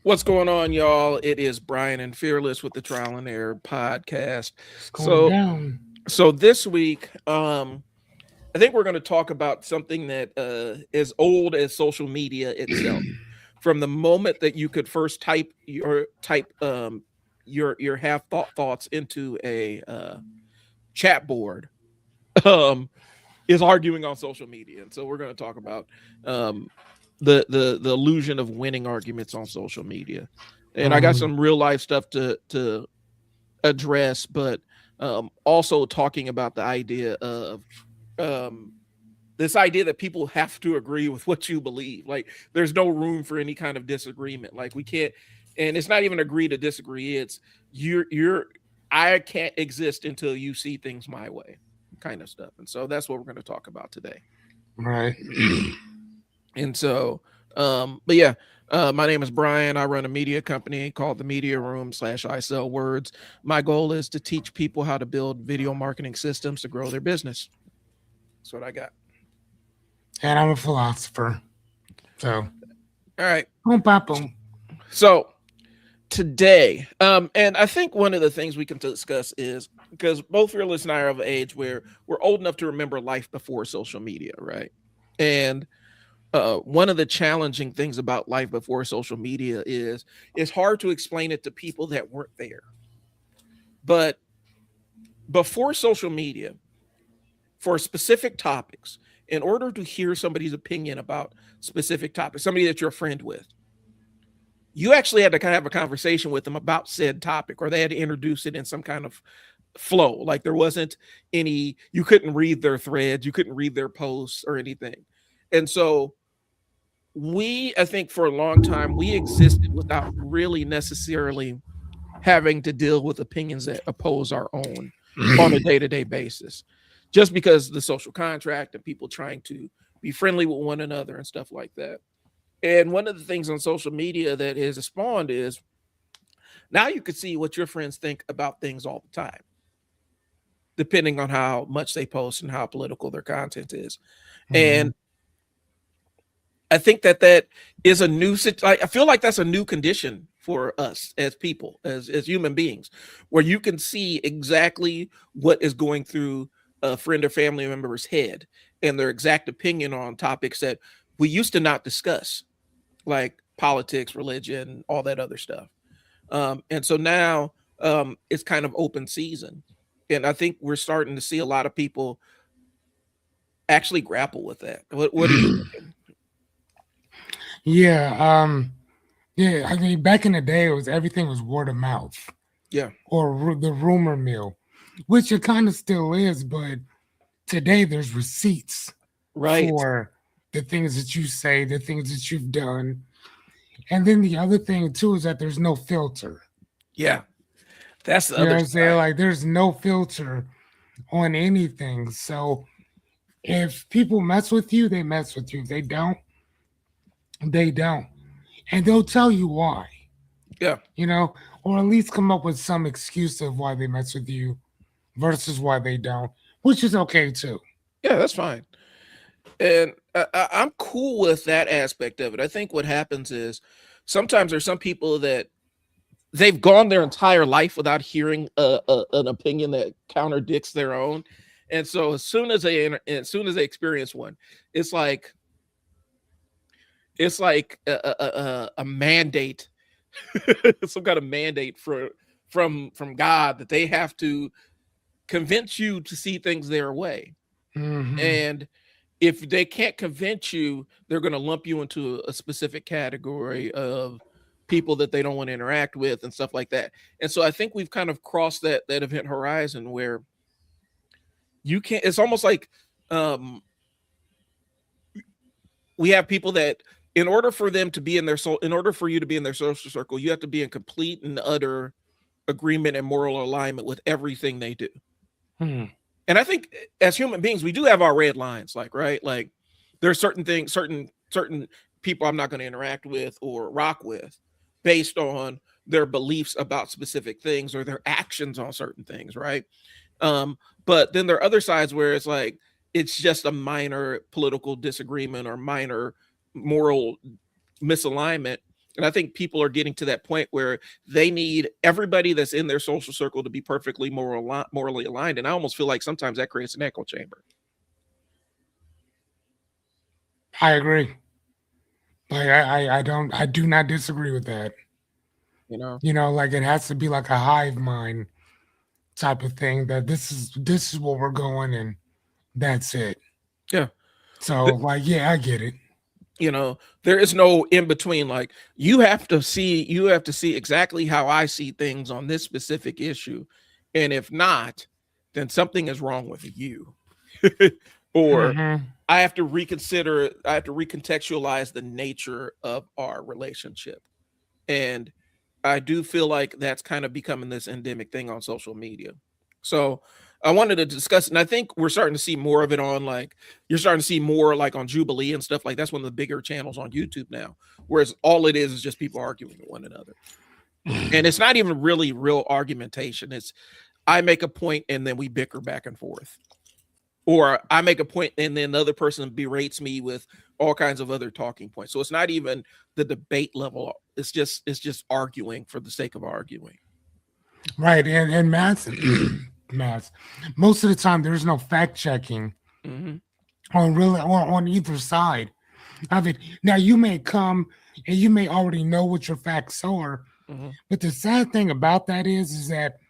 What's going on, y'all? It is Brian and Fearless with the Trial and Error podcast. It's going So, down. so this week, I think we're going to talk about something that is old as social media itself. From the moment that you could first type your half thoughts into a chat board, um, is arguing on social media, and so we're going to talk about um, the illusion of winning arguments on social media. And I got Um, some real life stuff to address, but also talking about the idea of um, this idea that people have to agree with what you believe. Like there's no room for any kind of disagreement. Like we can't, and it's not even agree to disagree. It's you're I can't exist until you see things my way, kind of stuff. And so that's what we're going to talk about today. right. And so, but yeah, my name is Brian. I run a media company called the Media Room / I Sell Words. My goal is to teach people how to build video marketing systems to grow their business. That's what I got. And I'm a philosopher. So, All right. boom, pop, boom. So today, and I think one of the things we can discuss is because both Fearless and I are of an age where we're old enough to remember life before social media, right? And one of the challenging things about life before social media is it's hard to explain it to people that weren't there. But before social media, for specific topics, in order to hear somebody's opinion about specific topics, somebody that you're a friend with, you actually had to kind of have a conversation with them about said topic, or they had to introduce it in some kind of flow. Like there wasn't any, you couldn't read their threads, you couldn't read their posts or anything. And so I think for a long time, we existed without really necessarily having to deal with opinions that oppose our own on a day-to-day basis, just because the social contract and people trying to be friendly with one another and stuff like that. And one of the things on social media that has spawned is now you can see what your friends think about things all the time, depending on how much they post and how political their content is. Mhm. And I think that is a new. I feel like that's a new condition for us as people, as human beings, where you can see exactly what is going through a friend or family member's head and their exact opinion on topics that we used to not discuss, like politics, religion, all that other stuff. And so now it's kind of open season, and I think we're starting to see a lot of people actually grapple with that. What are you thinking? Yeah. Yeah. I mean, back in the day, it was everything was word of mouth Yeah, or the rumor mill, which it kind of still is. But today, there's receipts right. for the things that you say, the things that you've done. And then the other thing, too, is that there's no filter. Yeah, that's the You know other what I'm saying? side. Like, there's no filter on anything. So, if people mess with you, they mess with you. If they don't, they don't. And they'll tell you why, Yeah, you know, or at least come up with some excuse of why they mess with you versus why they don't, which is okay too. yeah, that's fine. And I'm cool with that aspect of it. I think what happens is sometimes there's some people that they've gone their entire life without hearing an opinion that contradicts their own, and so as soon as they experience one, it's like a mandate, some kind of mandate from God that they have to convince you to see things their way. Hmm. And if they can't convince you, they're going to lump you into a specific category of people that they don't want to interact with and stuff like that. And so I think we've kind of crossed that event horizon where you can't. It's almost like um, we have people that, in order for them to be in their soul, in order for you to be in their social circle, you have to be in complete and utter agreement and moral alignment with everything they do. Hmm. And I think as human beings, we do have our red lines, like, right, like there's certain things, certain people I'm not going to interact with or rock with based on their beliefs about specific things or their actions on certain things, right? But then there are other sides where it's like it's just a minor political disagreement or minor moral misalignment, And I think people are getting to that point where they need everybody that's in their social circle to be perfectly morally aligned. And I almost feel like sometimes that creates an echo chamber. I agree. Like I do not disagree with that. You know, Like it has to be like a hive mind type of thing that this is what we're going and that's it. yeah. So like, yeah, I get it. There is no in between. Like you have to see exactly how I see things on this specific issue. And if not, then something is wrong with you. Or I have to recontextualize the nature of our relationship. And I do feel like that's kind of becoming this endemic thing on social media. So I wanted to discuss, and I think we're starting to see more of it on you're starting to see more like on Jubilee and stuff like that's one of the bigger channels on YouTube now. Whereas all it is just people arguing with one another. And it's not even really real argumentation. It's I make a point and then we bicker back and forth. Or I make a point and then the other person berates me with all kinds of other talking points. So it's not even the debate level. It's just arguing for the sake of arguing. Right. And Matt's most of the time there's no fact checking on either side of it. Now you may come and you may already know what your facts are, but the sad thing about that is that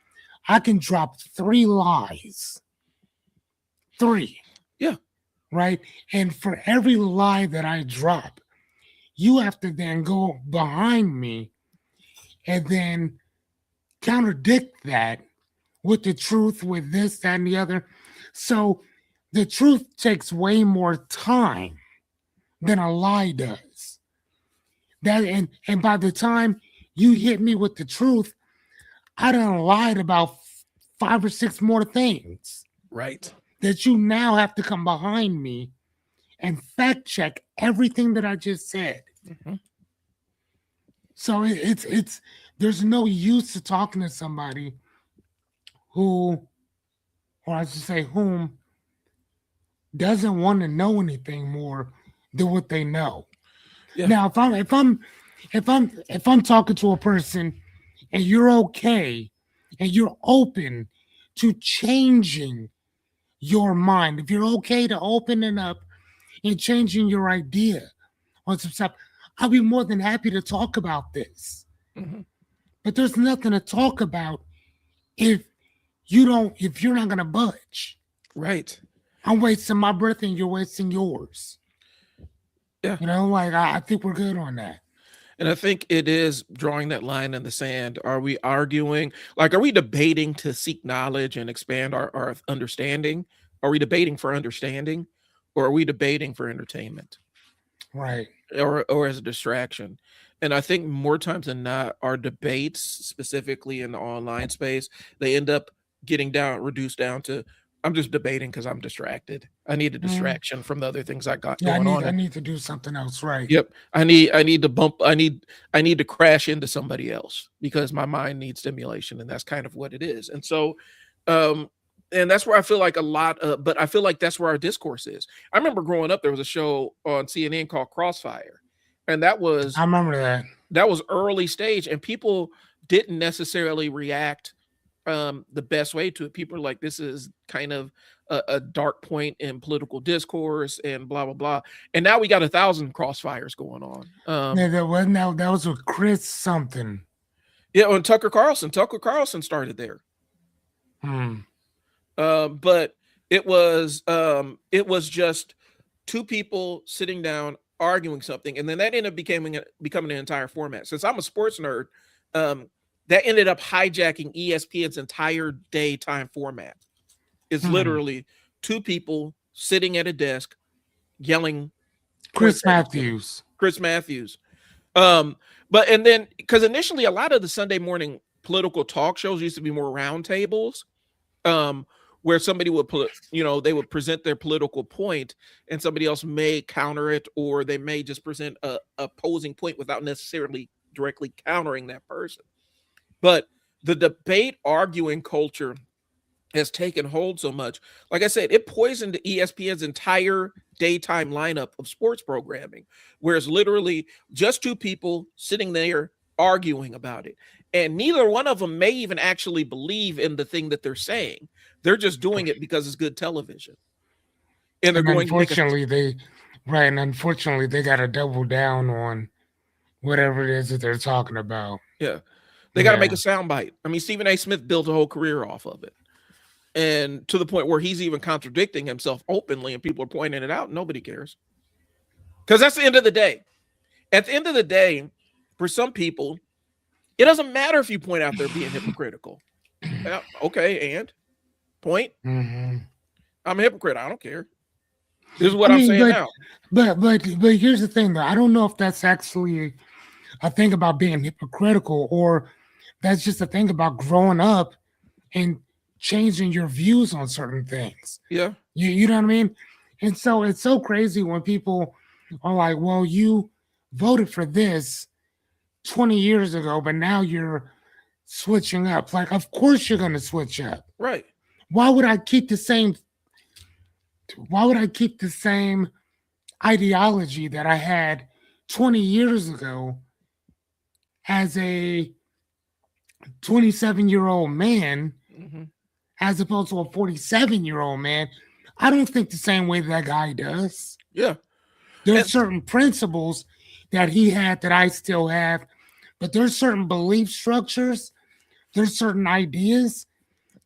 I can drop 3 lies. 3. Yeah. Right. And for every lie that I drop, you have to then go behind me and then contradict that with the truth, with this, that, and the other. So the truth takes way more time than a lie does. And by the time you hit me with the truth, I done lied about 5 or 6 more things. Right. That you now have to come behind me and fact check everything that I just said. So it's there's no use to talking to somebody who, or I should say whom, doesn't want to know anything more than what they know. Yeah. Now, if I'm talking to a person and you're okay and you're open to changing your mind, if you're okay to opening up and changing your idea on some stuff, I'll be more than happy to talk about this. But there's nothing to talk about if you're not gonna budge. Right. I'm wasting my breath and you're wasting yours. Yeah. I think we're good on that. And I think it is drawing that line in the sand. Are we arguing? Are we debating to seek knowledge and expand our understanding? Are we debating for understanding? Or are we debating for entertainment? Right. Or as a distraction? And I think more times than not, our debates, specifically in the online space, they end up getting reduced down to, I'm just debating because I'm distracted. I need a distraction from the other things I got going on. I need to do something else, right? Yep. I need to crash into somebody else because my mind needs stimulation, and that's kind of what it is. And so, and that's where I feel like but I feel like that's where our discourse is. I remember growing up, there was a show on CNN called Crossfire, and I remember that was early stage, and people didn't necessarily react the best way to it. People are like, this is kind of a dark point in political discourse and blah blah blah. And now we got 1,000 crossfires going on. That was with Chris something. Yeah, and Tucker Carlson started there. But it was just 2 people sitting down arguing something, and then that ended up becoming an entire format. Since I'm a sports nerd, that ended up hijacking ESPN's entire daytime format. It's literally 2 people sitting at a desk yelling Chris Matthews. But and then because initially a lot of the Sunday morning political talk shows used to be more roundtables, where somebody would they would present their political point and somebody else may counter it, or they may just present a opposing point without necessarily directly countering that person. But the debate arguing culture has taken hold so much. Like I said, it poisoned ESPN's entire daytime lineup of sports programming, where it's literally just two people sitting there arguing about it. And neither one of them may even actually believe in the thing that they're saying. They're just doing it because it's good television. And they're And going to make a unfortunately they got to double down on whatever it is that they're talking about. yeah. They got to make Yeah. a soundbite. I mean, Stephen A. Smith built a whole career off of it. And to the point where he's even contradicting himself openly and people are pointing it out. Nobody cares. Because that's the end of the day. At the end of the day, for some people, it doesn't matter if you point out they're being hypocritical. Okay, and point. Mhm. I'm a hypocrite. I don't care. This is what I'm saying now. But here's the thing, though. I don't know if that's actually a thing about being hypocritical, or that's just a thing about growing up and changing your views on certain things. Yeah. You know what I mean? And so it's so crazy when people are like, well, you voted for this 20 years ago, but now you're switching up. Like, of course you're going to switch up. Right. Why would I keep the same ideology that I had 20 years ago as a 27-year-old man Mm-hmm. as opposed to a 47-year-old man? I don't think the same way that guy does. Yeah. There's certain principles that he had that I still have, but there's certain belief structures, there's certain ideas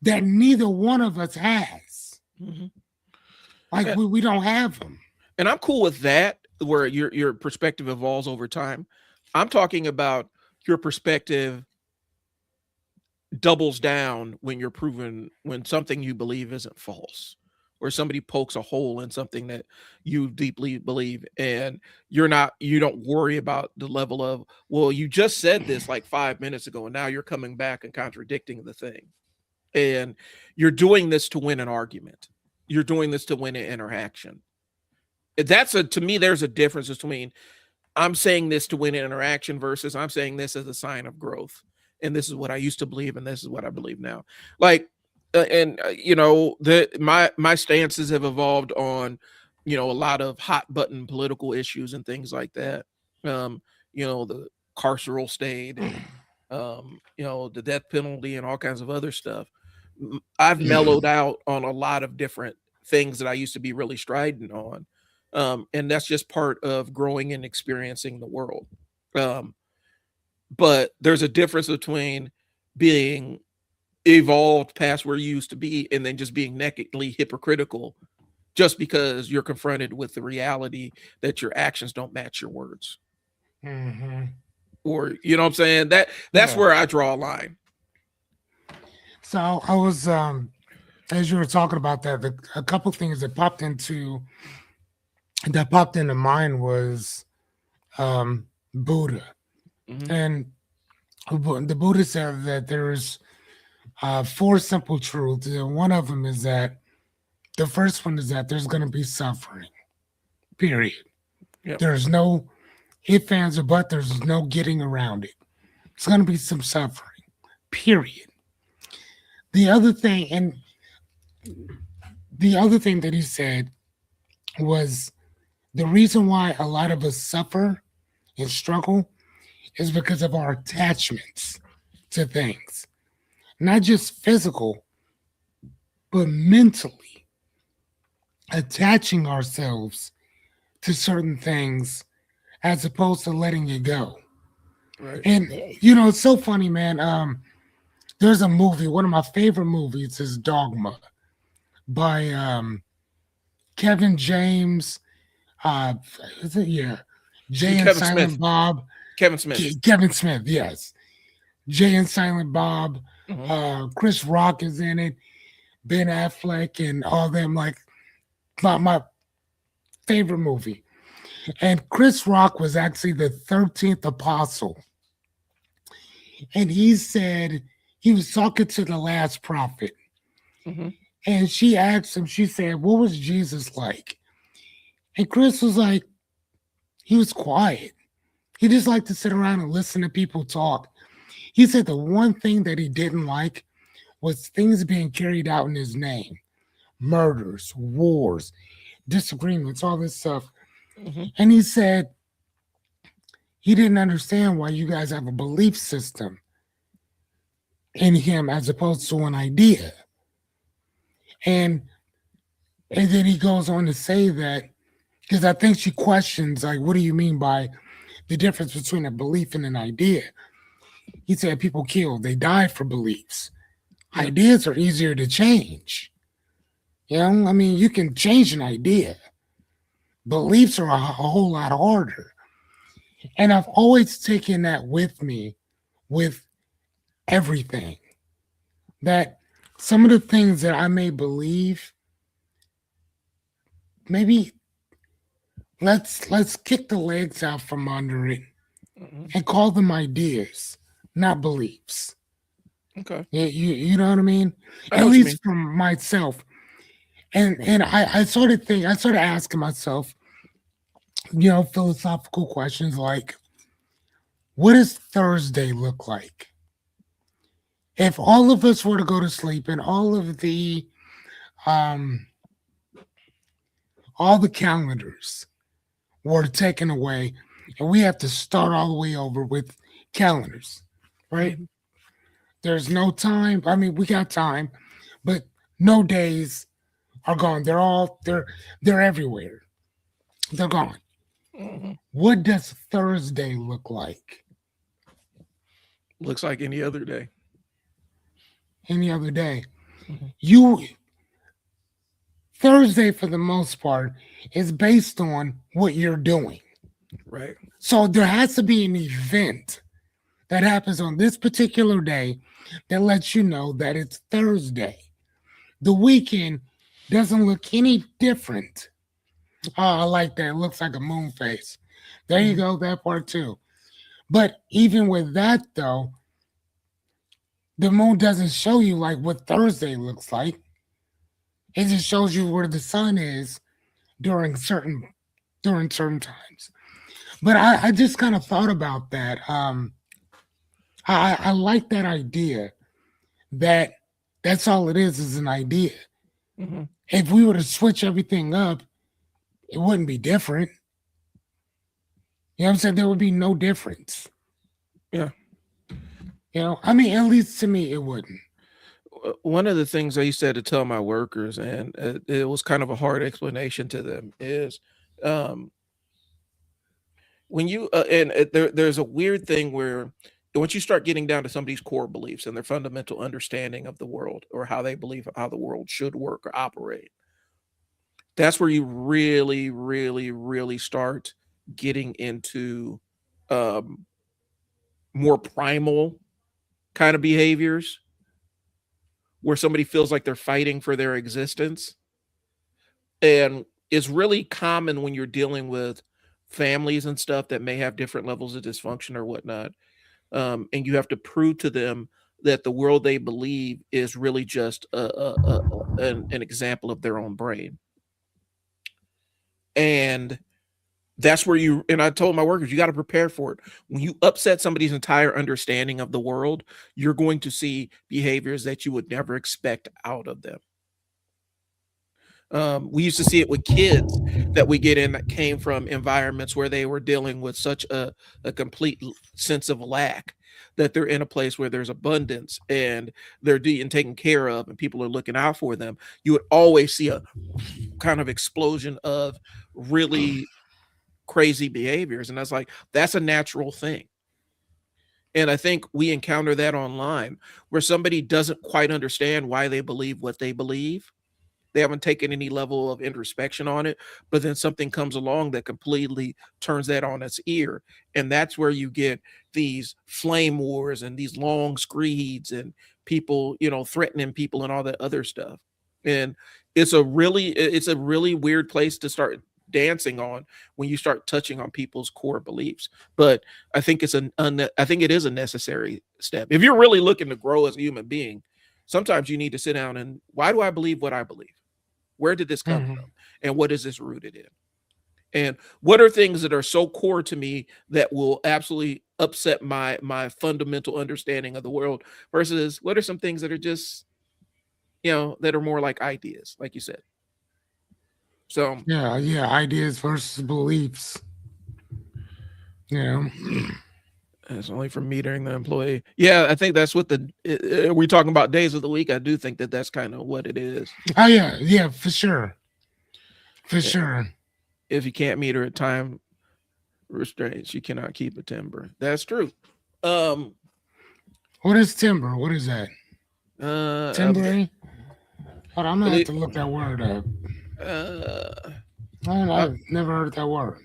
that neither one of us has. Mm-hmm. Like we don't have them. And I'm cool with that, where your perspective evolves over time. I'm talking about your perspective doubles down when you're proven when something you believe isn't false, or somebody pokes a hole in something that you deeply believe, and you don't worry about the level of, well, you just said this like 5 minutes ago and now you're coming back and contradicting the thing. And you're doing this to win an argument. You're doing this to win an interaction. To me, there's a difference between I'm saying this to win an interaction versus I'm saying this as a sign of growth. And this is what I used to believe, and this is what I believe now. Like, my stances have evolved on, a lot of hot button political issues and things like that. The carceral state, and, the death penalty and all kinds of other stuff. I've mellowed out on a lot of different things that I used to be really strident on. And that's just part of growing and experiencing the world. But there's a difference between being evolved past where you used to be and then just being nakedly hypocritical just because you're confronted with the reality that your actions don't match your words. Mm-hmm. Or, you know what I'm saying? That's where I draw a line. So I was, as you were talking about that, a couple things that popped into mind was Buddha. Mm-hmm. And the Buddha said that there's 4 simple truths. And one of them is that the first one is that there's going to be suffering, period. Yep. There's no ifs, ands, or buts. There's no getting around it. It's going to be some suffering, period. The other thing that he said was the reason why a lot of us suffer and struggle is because of our attachments to things. Not just physical, but mentally attaching ourselves to certain things as opposed to letting it go. Right. And, it's so funny, man. There's a movie, one of my favorite movies is Dogma by Kevin James. Jay and Silent Bob. Kevin Smith. Kevin Smith, yes. Jay and Silent Bob. Mm-hmm. Chris Rock is in it. Ben Affleck and all them. Like my favorite movie. And Chris Rock was actually the 13th apostle. And he said he was talking to the last prophet. Mm-hmm. And she asked him, she said, what was Jesus like? And Chris was like, he was quiet. He just liked to sit around and listen to people talk. He said the one thing that he didn't like was things being carried out in his name, murders, wars, disagreements, all this stuff. Hmm. And he said he didn't understand why you guys have a belief system in him as opposed to an idea. And and then he goes on to say that because I think she questions like, what do you mean by the difference between a belief and an idea? He said people kill, they die for beliefs. Yeah. Ideas are easier to change. You know, I mean, you can change an idea. Beliefs are a whole lot harder. And I've always taken that with me with everything. That some of the things that I may believe, maybe let's kick the legs out from under it Hmm. and call them ideas, not beliefs. Okay. You know what I mean? I At know what you mean. least from myself. And I sort of think I sort of asking myself, philosophical questions like, what does Thursday look like? If all of us were to go to sleep and um all the calendars were taken away and we have to start all the way over with calendars, right? Mhm. There's no time. I mean, we got time, but no days are gone. They're everywhere. They're gone. Mhm. What does Thursday look like? Looks like any other day. Any other day? Mhm. You Thursday for the most part is based on what you're doing. Right. So there has to be an event that happens on this particular day that lets you know that it's Thursday. The weekend doesn't look any different. Oh, I like that. It looks like a moon face. There you Mhm. go, that part too. But even with that though, the moon doesn't show you like what Thursday looks like. It just shows you where the sun is during certain times. But I just kind of thought about that. I like that idea that that's all it is an idea. Mhm. If we were to switch everything up, it wouldn't be different. You know what I'm saying? There would be no difference. Yeah. I mean, at least to me, it wouldn't. One of the things I used to have to tell my workers, and it was kind of a hard explanation to them, is um, when you and there's a weird thing where once you start getting down to somebody's core beliefs and their fundamental understanding of the world or how they believe how the world should work or operate, that's where you really, really, really start getting into um, more primal kind of behaviors where somebody feels like they're fighting for their existence. And it's really common when you're dealing with families and stuff that may have different levels of dysfunction or whatnot. And you have to prove to them that the world they believe is really just an example of their own brain. And that's where and I told my workers, you got to prepare for it. When you upset somebody's entire understanding of the world, you're going to see behaviors that you would never expect out of them. We used to see it with kids that we get in that came from environments where they were dealing with such a complete sense of lack that they're in a place where there's abundance and they're being taken care of and people are looking out for them. You would always see a kind of explosion of really crazy behaviors. And that's like, that's a natural thing. And I think we encounter that online where somebody doesn't quite understand why they believe what they believe. They haven't taken any level of introspection on it, but then something comes along that completely turns that on its ear. And that's where you get these flame wars and these long screeds and people, threatening people and all that other stuff. And it's a really weird place to start dancing on when you start touching on people's core beliefs. But I think I think it is a necessary step. If you're really looking to grow as a human being, sometimes you need to sit down and why do I believe what I believe? Where did this come Mhm. from? And what is this rooted in? And what are things that are so core to me that will absolutely upset my fundamental understanding of the world versus what are some things that are just that are more like ideas, like you said. So Yeah, yeah, ideas versus beliefs. Yeah. it's only for metering the employee. Yeah, I think that's what we're talking about days of the week. I do think that that's kind of what it is. Oh yeah, yeah, for sure. For Yeah. sure. If you can't meter at time restraints, you cannot keep a timber. That's true. Um, What is timber? What is that? I Timber? Hold on, I'm gonna have believe, to look that word up. uh, I've never heard that word.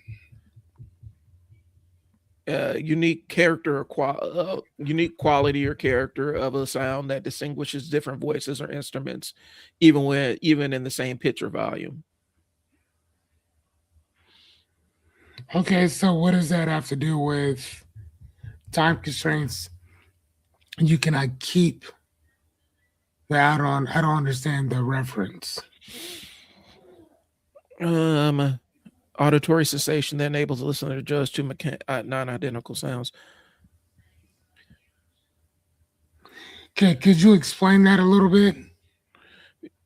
unique character or unique quality or character of a sound that distinguishes different voices or instruments, even in the same pitch or volume. Okay, so what does that have to do with time constraints? You cannot keep that. I don't understand the reference. Auditory cessation that enables the listener to judge two non-identical sounds. Okay, could you explain that a little bit?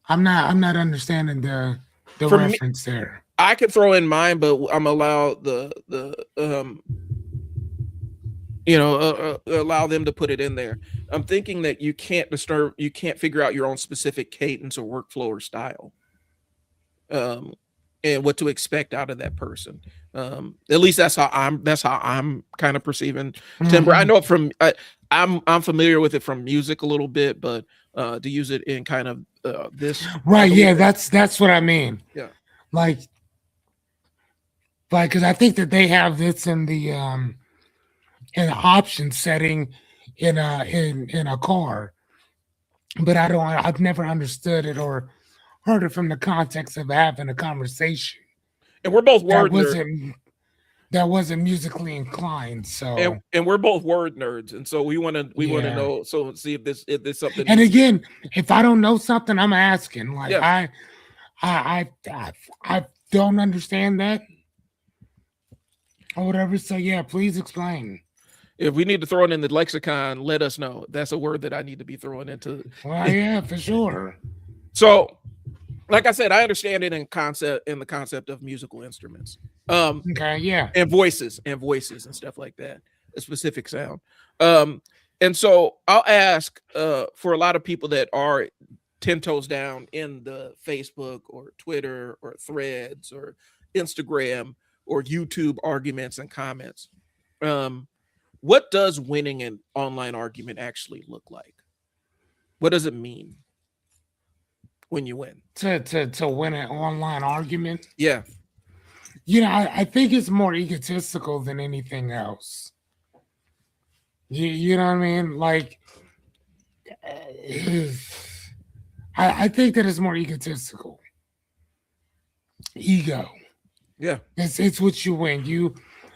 I'm not understanding the For me, reference there. I could throw in mine, but I'm allowed allow them to put it in there. I'm thinking that you can't figure out your own specific cadence or workflow or style, and what to expect out of that person. At least that's how I'm kind of perceiving timbre. I know I'm familiar with it from music a little bit, but to use it in kind of this, right? Yeah, that's what I mean. Yeah, like because I think that they have this in the option setting in a car, but I've never understood it or heard it from the context of having a conversation. and we're both word nerds. That wasn't musically inclined, so and we're both word nerds, and so we want to know. So see if this something. And again, if I don't know something, I'm asking. Like I don't understand that or whatever. So yeah, please explain. If we need to throw it in the lexicon, let us know. That's a word that I need to be throwing into. Well, yeah, for sure. So, like I said, I understand it in the concept of musical instruments. Okay, yeah, and voices and stuff like that, a specific sound. And so I'll ask for a lot of people that are 10 toes down in the Facebook or Twitter or Threads or Instagram or YouTube arguments and comments. What does winning an online argument actually look like? What does it mean when you win? To win an online argument? Yeah. I think it's more egotistical than anything else. You know what I mean? Like, I think that it's more egotistical. Ego. Yeah. It's what you win.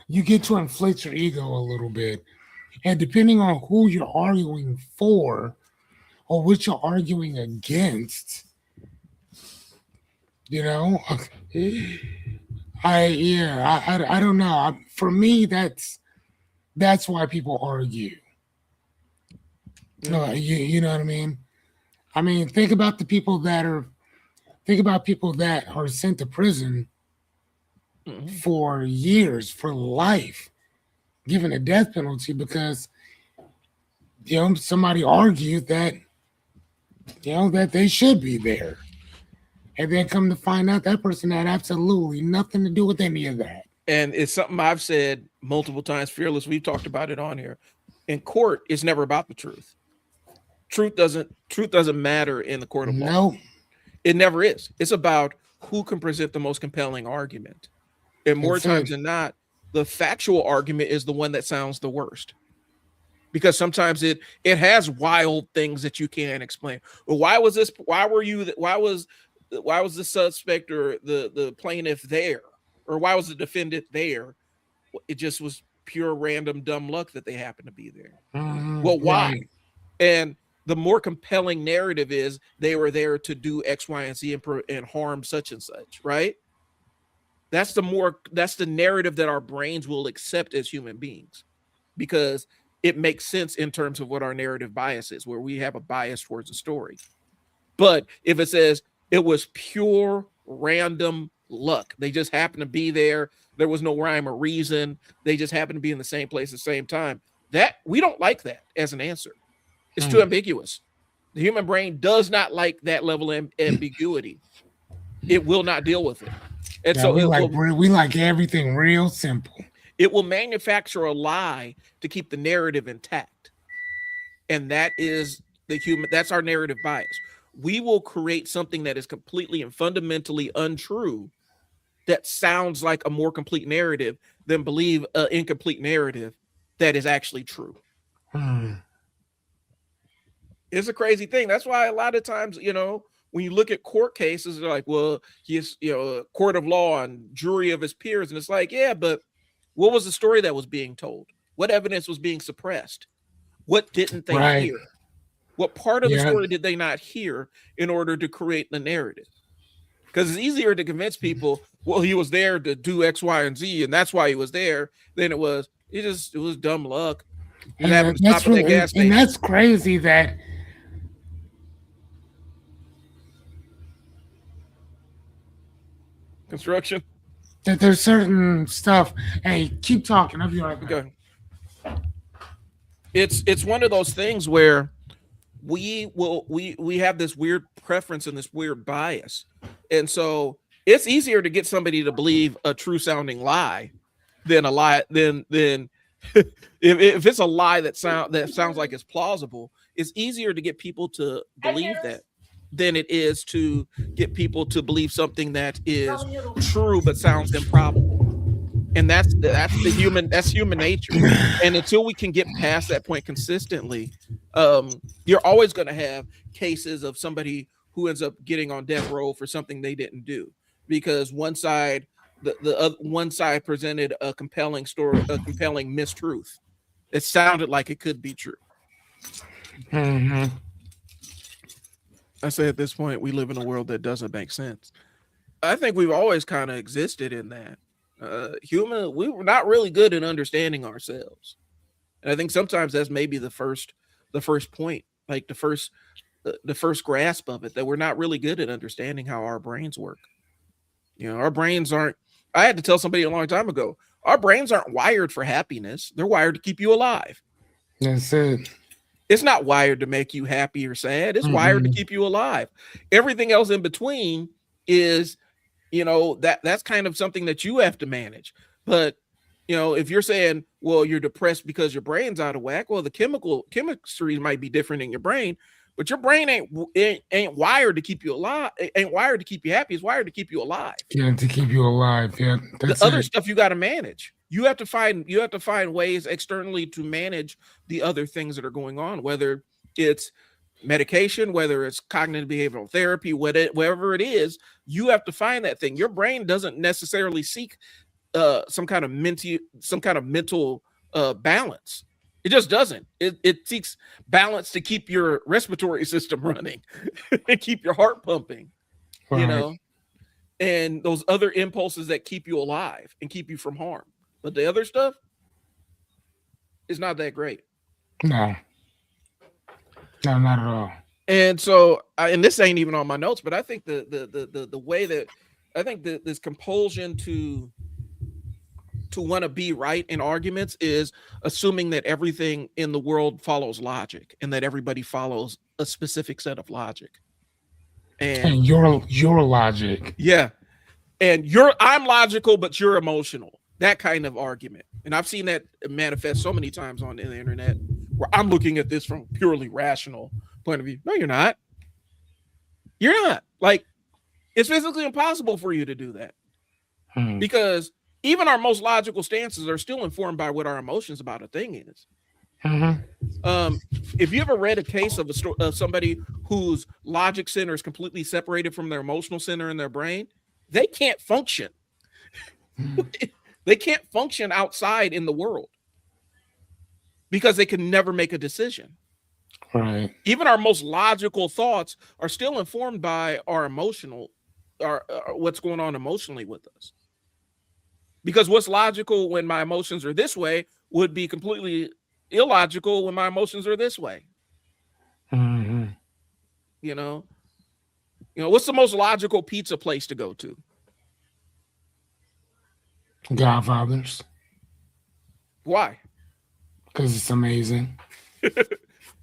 You get to inflate your ego a little bit. And depending on who you're arguing for or what you're arguing against, I don't know. For me, that's why people argue. No, you know what I mean? I mean, think about people that are sent to prison for years, for life, given a death penalty because somebody argued that that they should be there. And then come to find out that person had absolutely nothing to do with any of that. And it's something I've said multiple times, Fearless. We've talked about it on here. In court, it's never about the truth. Truth doesn't matter in the court of law. No, it never is. It's about who can present the most compelling argument. And more times than not, the factual argument is the one that sounds the worst. Because sometimes it has wild things that you can't explain. Well, why was this? Why was the suspect or the plaintiff there? Or why was the defendant there? It just was pure random dumb luck that they happened to be there. Well, why? Right. And the more compelling narrative is they were there to do X, Y, and Z and harm such and such, right? That's the narrative that our brains will accept as human beings, because it makes sense in terms of what our narrative bias is, where we have a bias towards a story. But if it says it was pure random luck, they just happened to be there, there was no rhyme or reason, they just happened to be in the same place at the same time, that we don't like that as an answer. It's too ambiguous. The human brain does not like that level of ambiguity. It will not deal with it. And so we like everything real simple. It will manufacture a lie to keep the narrative intact. And that is that's our narrative bias. We will create something that is completely and fundamentally untrue that sounds like a more complete narrative than believe an incomplete narrative that is actually true. It's a crazy thing. That's why a lot of times, when you look at court cases, they're like, well, he's, a court of law and jury of his peers. And it's like, yeah, but what was the story that was being told? What evidence was being suppressed? What didn't they hear? What part of the story did they not hear in order to create the narrative? Because it's easier to convince people, well, he was there to do X, Y, and Z, and that's why he was there, than it was dumb luck. And that's crazy that construction. That there's certain stuff. Hey, keep talking. I'll be right back. Okay. It's one of those things where we have this weird preference and this weird bias, and so it's easier to get somebody to believe a true sounding lie than a lie than if it's a lie that sounds like it's plausible. It's easier to get people to believe that than it is to get people to believe something that is true but sounds improbable. And that's human nature. And until we can get past that point consistently, you're always going to have cases of somebody who ends up getting on death row for something they didn't do, because one side presented a compelling story, a compelling mistruth. It sounded like it could be true. Mm-hmm. I say at this point, we live in a world that doesn't make sense. I think we've always kind of existed in that. We were not really good at understanding ourselves. And I think sometimes that's maybe the first point, like the first grasp of it, that we're not really good at understanding how our brains work. Our brains aren't, I had to tell somebody a long time ago, our brains aren't wired for happiness. They're wired to keep you alive. That's it. It's not wired to make you happy or sad. It's wired to keep you alive. Everything else in between is, that's kind of something that you have to manage. But, if you're saying, well, you're depressed because your brain's out of whack, well, the chemistry might be different in your brain, but your brain ain't wired to keep you alive. It ain't wired to keep you happy. It's wired to keep you alive. Yeah, to keep you alive. Yeah. The other stuff you got to manage. You have to find ways externally to manage the other things that are going on, whether it's medication, whether it's cognitive behavioral therapy, whatever it is. You have to find that thing. Your brain doesn't necessarily seek some kind of mental balance. It just doesn't. It seeks balance to keep your respiratory system running and keep your heart pumping, right. And those other impulses that keep you alive and keep you from harm. But the other stuff is not that great. No, not at all. And so, and this ain't even on my notes, but I think the way that I think this compulsion to want to be right in arguments is assuming that everything in the world follows logic and that everybody follows a specific set of logic. And your logic. Yeah. And I'm logical, but you're emotional. That kind of argument. And I've seen that manifest so many times on the internet where I'm looking at this from a purely rational point of view. No, you're not. You're not. Like, it's physically impossible for you to do that. Because even our most logical stances are still informed by what our emotions about a thing is. If you ever read a case of somebody whose logic center is completely separated from their emotional center in their brain, they can't function. They can't function outside in the world because they can never make a decision. Right. Even our most logical thoughts are still informed by our what's going on emotionally with us. Because what's logical when my emotions are this way would be completely illogical when my emotions are this way. What's the most logical pizza place to go to? Godfathers, Why? because it's amazing.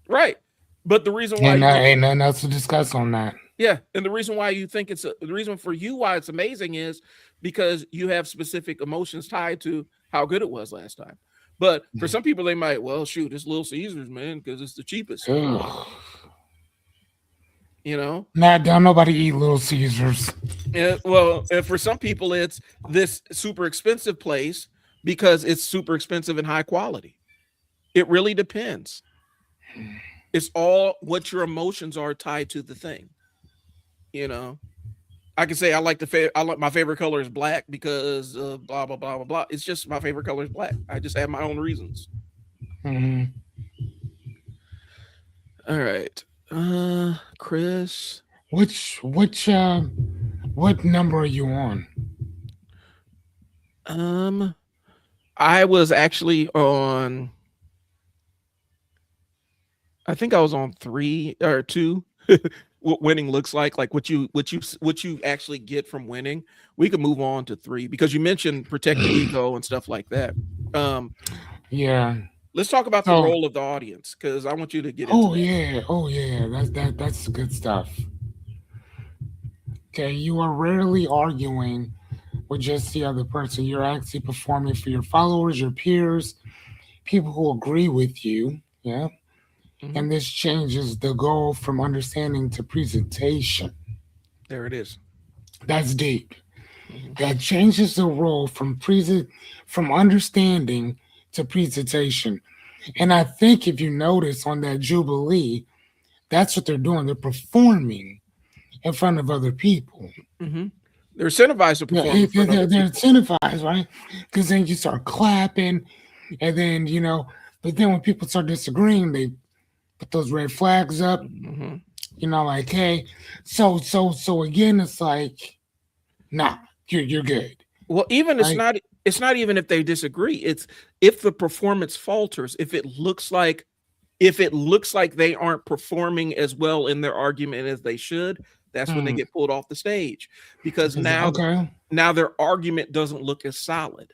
Right. But the reason why And you think, ain't nothing else to discuss on that. yeah, and the reason why you think the reason for you why it's amazing is because you have specific emotions tied to how good it was last time. But for some people, they might, well, shoot, it's Little Caesars, man, because it's the cheapest. Ugh. Nah, don't nobody eat Little Caesars. And for some people, it's this super expensive place because it's super expensive and high quality. It really depends. It's all what your emotions are tied to the thing. I can say I like my favorite color is black because blah blah blah blah blah. It's just my favorite color is black. I just have my own reasons. Mm-hmm. All right, Chris. What number are you on? I was actually on. I think I was on 3 or 2. What winning looks like what you actually get from winning. We could move on to 3 because you mentioned protect the ego and stuff like that. Yeah. Let's talk about the role of the audience because I want you to get into that. Oh yeah, that's good stuff. Okay, you are rarely arguing with just the other person. You're actually performing for your followers, your peers, people who agree with you. Yeah. Mm-hmm. And this changes the goal from understanding to presentation. There it is. That's deep. Mm-hmm. That changes the role from understanding to presentation. And I think if you notice on that Jubilee, that's what they're doing. They're performing in front of other people. Mm-hmm. They're incentivized to perform. Yeah, they're incentivized, right? Because then you start clapping, and then but then when people start disagreeing, they put those red flags up. Mm-hmm. Like, hey, so again, it's like, nah, you're good. Well, even right? It's not even if they disagree. It's if the performance falters, if it looks like they aren't performing as well in their argument as they should, that's when they get pulled off the stage because now their argument doesn't look as solid.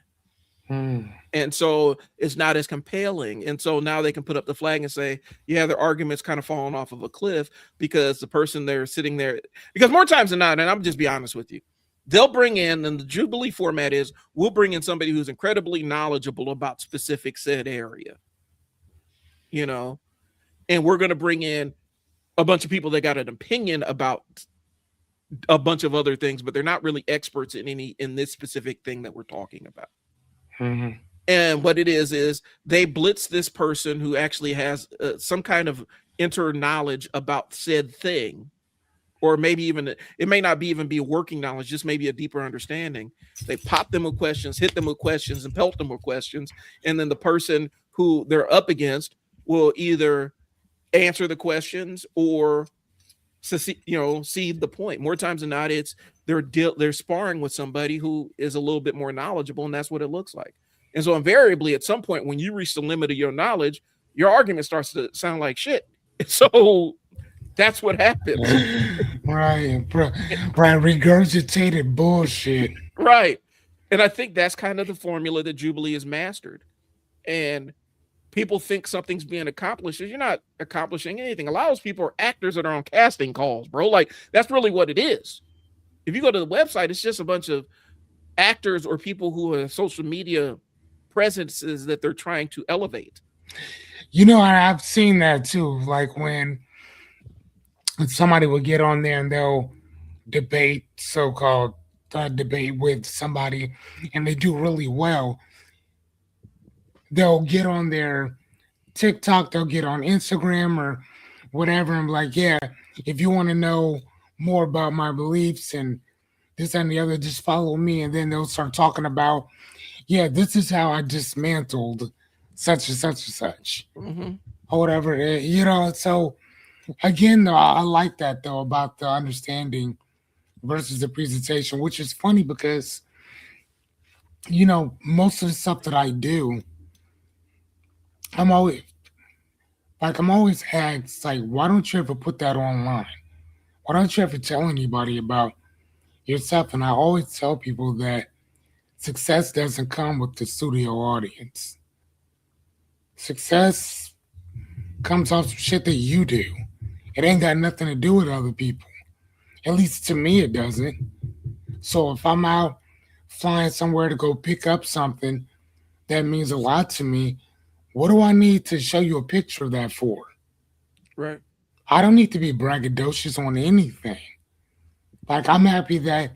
And so it's not as compelling. And so now they can put up the flag and say, yeah, their argument's kind of falling off of a cliff because the person they're sitting there, because more times than not, and I'm just be honest with you, they'll bring in, and the Jubilee format is, we'll bring in somebody who's incredibly knowledgeable about specific said area, and we're going to bring in a bunch of people that got an opinion about a bunch of other things, but they're not really experts in this specific thing that we're talking about. Mm-hmm. And what it is they blitz this person who actually has some kind of knowledge about said thing, or maybe even it may not even be a working knowledge, just maybe a deeper understanding. They pop them with questions, hit them with questions, and pelt them with questions, and then the person who they're up against will either answer the questions or see the point. More times than not, it's they're sparring with somebody who is a little bit more knowledgeable, and that's what it looks like. And so invariably, at some point, when you reach the limit of your knowledge, your argument starts to sound like shit. So that's what happens. Right. Regurgitated bullshit. Right. And I think that's kind of the formula that Jubilee has mastered. And people think something's being accomplished. You're not accomplishing anything. A lot of those people are actors that are on casting calls, bro. Like, that's really what it is. If you go to the website, it's just a bunch of actors or people who are social media presences that they're trying to elevate. I've seen that too. Like when somebody will get on there and they'll debate, so-called debate with somebody, and they do really well. They'll get on their TikTok, they'll get on Instagram or whatever. I'm like, yeah, if you want to know more about my beliefs and this and the other, just follow me. And then they'll start talking about, yeah, this is how I dismantled such and such and such, or whatever. So again, though, I like that though about the understanding versus the presentation, which is funny because most of the stuff that I do, I'm always asked, like, why don't you ever put that online? Why don't you ever tell anybody about yourself? And I always tell people that success doesn't come with the studio audience. Success comes off some shit that you do. It ain't got nothing to do with other people. At least to me, it doesn't. So if I'm out flying somewhere to go pick up something that means a lot to me, what do I need to show you a picture of that for? Right. I don't need to be braggadocious on anything. Like I'm happy that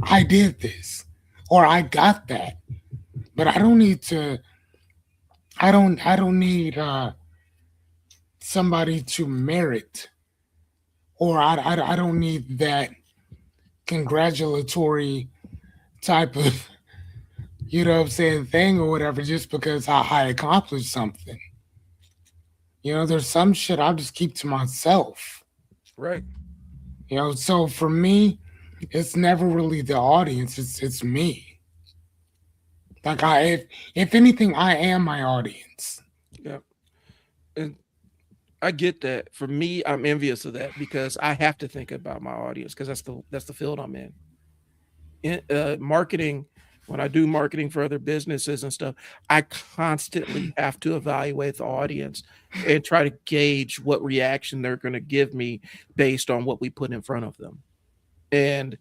I did this or I got that. But I don't need to I don't need somebody to merit or I don't need that congratulatory type of you know what I'm saying thing or whatever just because I accomplished something. You know, there's some shit I'll just keep to myself. Right. You know, so for me, it's never really the audience. It's me. Like if anything, I am my audience. Yeah. And I get that. For me, I'm envious of that because I have to think about my audience because that's the field I'm in. Marketing, when I do marketing for other businesses and stuff, I constantly have to evaluate the audience and try to gauge what reaction they're going to give me based on what we put in front of them. And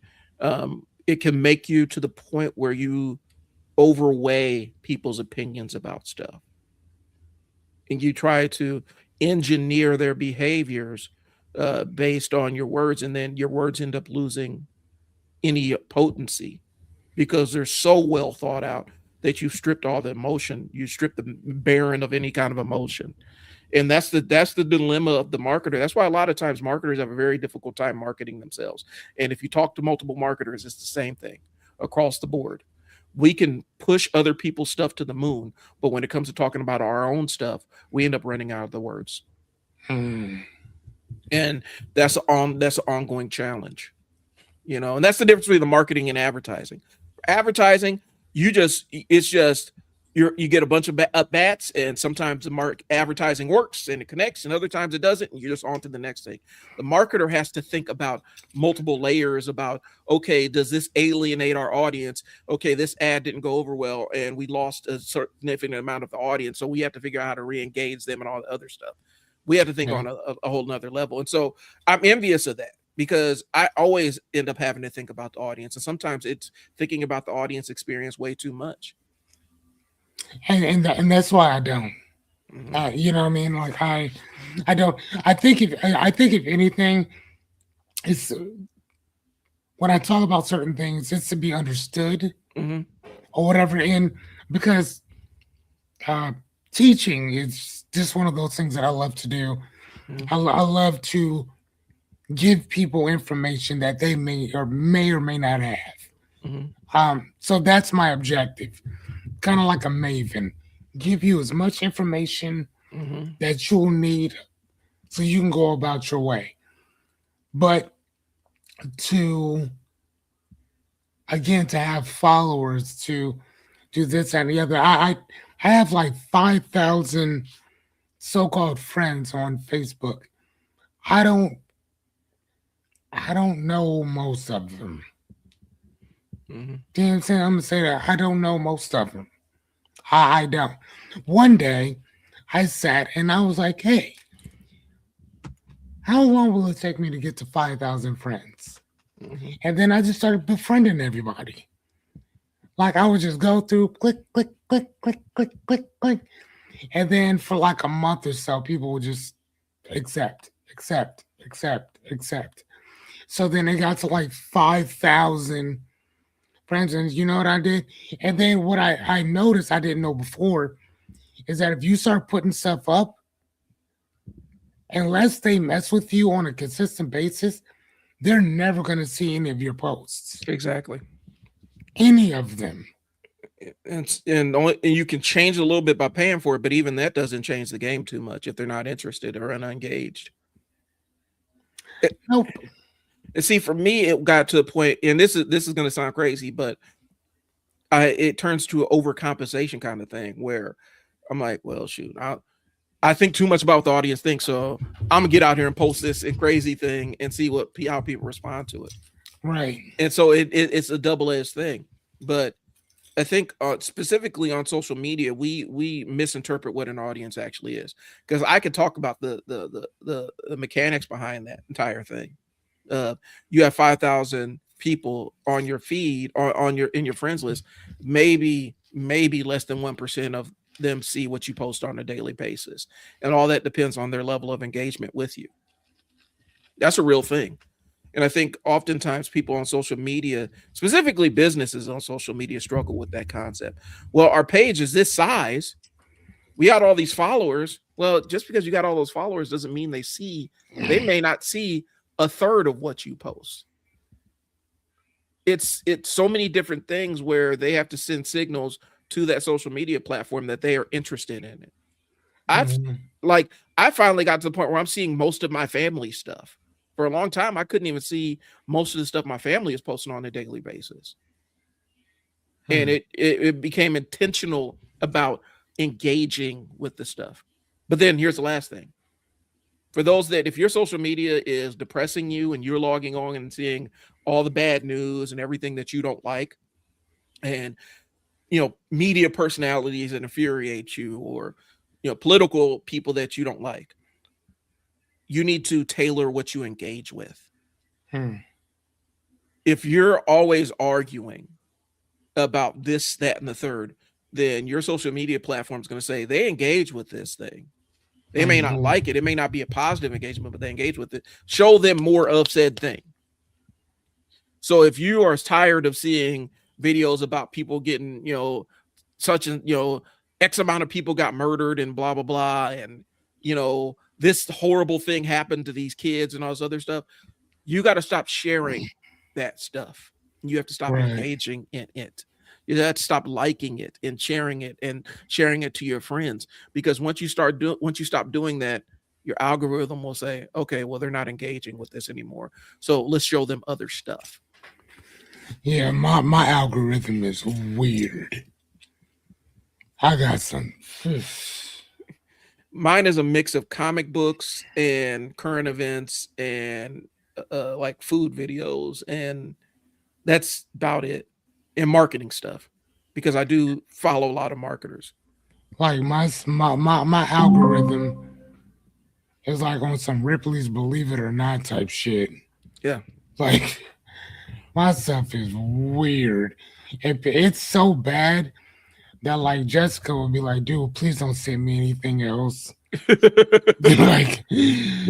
it can make you to the point where you overweigh people's opinions about stuff and you try to engineer their behaviors based on your words, and then your words end up losing any potency because they're so well thought out that you stripped all the emotion, you stripped the barren of any kind of emotion. And that's the dilemma of the marketer. That's why a lot of times marketers have a very difficult time marketing themselves. And if you talk to multiple marketers, it's the same thing across the board. We can push other people's stuff to the moon, but when it comes to talking about our own stuff, we end up running out of the words. Hmm. And that's an ongoing challenge. And that's the difference between the marketing and advertising. Advertising, it's just you get a bunch of bats, and sometimes the advertising works and it connects, and other times it doesn't, and you're just on to the next thing. The marketer has to think about multiple layers about, okay, does this alienate our audience? Okay, this ad didn't go over well, and we lost a significant amount of the audience, so we have to figure out how to re-engage them and all the other stuff. We have to think on a whole nother level. And so I'm envious of that because I always end up having to think about the audience. And sometimes it's thinking about the audience experience way too much. And that's why I don't. Mhm. You know what I mean? Like I don't. I think if anything, it's when I talk about certain things, it's to be understood Mhm. or whatever. And because uh, teaching is just one of those things that I love to do. Mhm. I love to give people information that they may not have. Mhm. So that's my objective. Kind of like a maven, give you as much information Mhm. that you'll need so you can go about your way. But to again to have followers to do this and the other, I have like 5,000 so-called friends on Facebook. I don't I don't know most of them. Mhm. You know what I'm saying? I'm gonna say that I don't know most of them. I don't. One day I sat and I was like, hey, how long will it take me to get to 5,000 friends? Mhm. And then I just started befriending everybody. Like I would just go through, click, click, click, click, click, click, click. And then for like a month or so, people would just accept, accept, accept, accept. So then it got to like 5,000 friends. And you know what I did? And then what I noticed I didn't know before is that if you start putting stuff up, unless they mess with you on a consistent basis, they're never going to see any of your posts. Exactly. Any of them. And you can change a little bit by paying for it, but even that doesn't change the game too much if they're not interested or unengaged. Nope. And see, for me, it got to a point, and this is going to sound crazy, but it turns to an overcompensation kind of thing where I'm like, well, shoot, I think too much about what the audience thinks, so I'm gonna get out here and post this crazy thing and see how people respond to it. Right. And so it's a double-edged thing. But I think specifically on social media, we misinterpret what an audience actually is. Because I could talk about the mechanics behind that entire thing. You have 5,000 people on your feed or in your friends list. Maybe less than 1% of them see what you post on a daily basis, and all that depends on their level of engagement with you. That's a real thing. And I think oftentimes people on social media, specifically businesses on social media, struggle with that concept. Well, our page is this size. We got all these followers. Well, just because you got all those followers doesn't mean they may not see a third of what you post. It's so many different things where they have to send signals to that social media platform that they are interested in it. I finally got to the point where I'm seeing most of my family stuff. For a long time, I couldn't even see most of the stuff my family is posting on a daily basis. And it became intentional about engaging with the stuff. But then here's the last thing. For those that, if your social media is depressing you and you're logging on and seeing all the bad news and everything that you don't like, and media personalities that infuriate you, or political people that you don't like, you need to tailor what you engage with. If you're always arguing about this, that, and the third, then your social media platform is going to say they engage with this thing. They may not like it. It may not be a positive engagement, but they engage with it. Show them more of said thing. So if you are tired of seeing videos about people getting, such and, X amount of people got murdered and blah, blah, blah, and, this horrible thing happened to these kids and all this other stuff, you got to stop sharing that stuff. You have to stop engaging in it. You have to stop liking it and sharing it to your friends, because once you stop doing that, your algorithm will say, okay, well, they're not engaging with this anymore, so let's show them other stuff. Yeah, my algorithm is weird. I got some. Mine is a mix of comic books and current events and like food videos, and that's about it. And marketing stuff, because I do follow a lot of marketers. Like my algorithm is like on some Ripley's Believe It or Not type shit. Yeah. Like my stuff is weird. It's so bad that like Jessica would be like, dude, please don't send me anything else. Like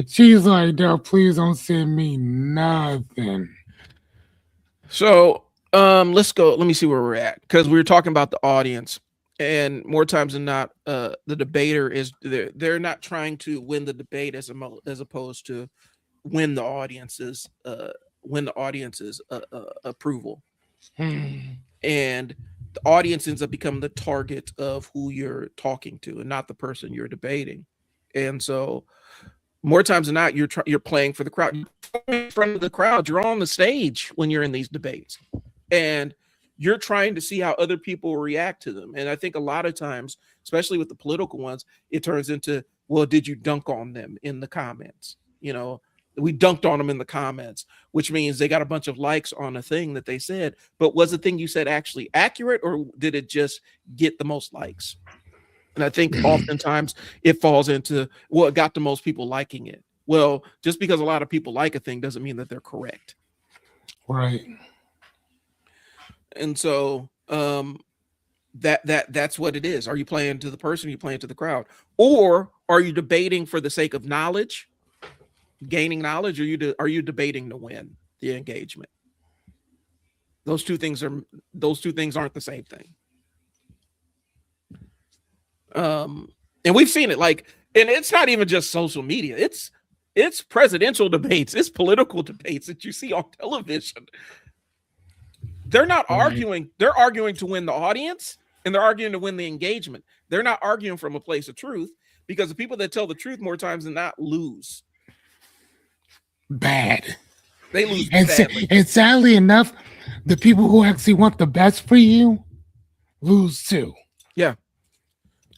she's like, dude, please don't send me nothing. So let's go. Let me see where we're at, because we were talking about the audience, and more times than not, the debater is they're not trying to win the debate as opposed to win the audience's approval. And the audience ends up becoming the target of who you're talking to, and not the person you're debating. And so more times than not, you're playing for the crowd. You're in front of the crowd. You're on the stage when you're in these debates, and you're trying to see how other people react to them. And I think a lot of times, especially with the political ones, it turns into, well, did you dunk on them in the comments? We dunked on them in the comments, which means they got a bunch of likes on a thing that they said. But was the thing you said actually accurate, or did it just get the most likes? And I think oftentimes it falls into, well, it got the most people liking it. Well, just because a lot of people like a thing doesn't mean that they're correct. Right. And so that's what it is. Are you playing to the person? Are you playing to the crowd? Or are you debating for the sake of knowledge, gaining knowledge? Or are you debating to win the engagement? Those two things aren't the same thing. And we've seen it, and it's not even just social media. It's presidential debates. It's political debates that you see on television. They're not arguing. They're arguing to win the audience, and they're arguing to win the engagement. They're not arguing from a place of truth, because the people that tell the truth more times than not lose. Bad. They lose badly. And sadly enough, the people who actually want the best for you lose too. Yeah.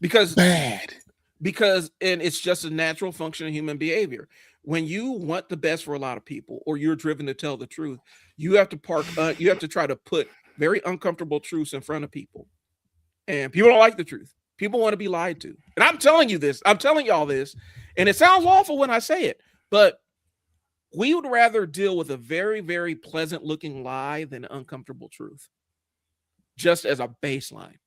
Because bad. because and it's just a natural function of human behavior. When you want the best for a lot of people, or you're driven to tell the truth, you have to you have to try to put very uncomfortable truths in front of people, and people don't like the truth. People want to be lied to, and I'm telling you this. I'm telling y'all this, and it sounds awful when I say it, but we would rather deal with a very, very pleasant looking lie than an uncomfortable truth, just as a baseline.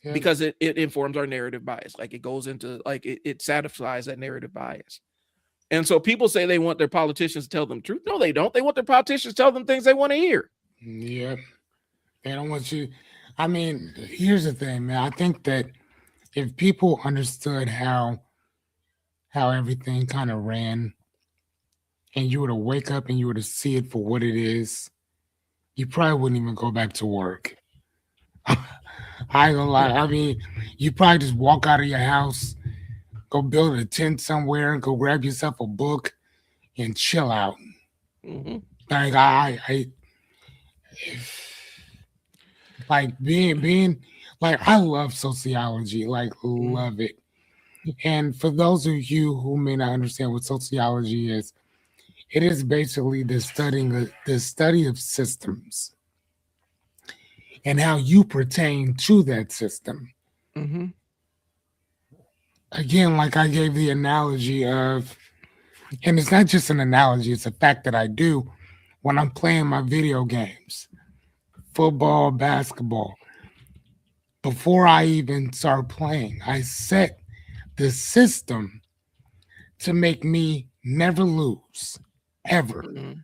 Yeah. Because it informs our narrative bias. Like it goes into like it satisfies that narrative bias. And so people say they want their politicians to tell them the truth. No, they don't. They want their politicians to tell them things they want to hear. Yeah. They don't want you. I mean, here's the thing, man. I think that if people understood how everything kind of ran, and you were to wake up and you were to see it for what it is, you probably wouldn't even go back to work. I ain't gonna lie. I mean, you probably just walk out of your house, go build a tent somewhere, and go grab yourself a book and chill out. Mm-hmm. Like I like being like I love sociology, like love it. And for those of you who may not understand what sociology is, it is basically the study of systems and how you pertain to that system. Mm-hmm. Again, like I gave the analogy of, and it's not just an analogy, it's a fact that I do when I'm playing my video games, football, basketball. Before I even start playing, I set the system to make me never lose, ever. Mm-hmm.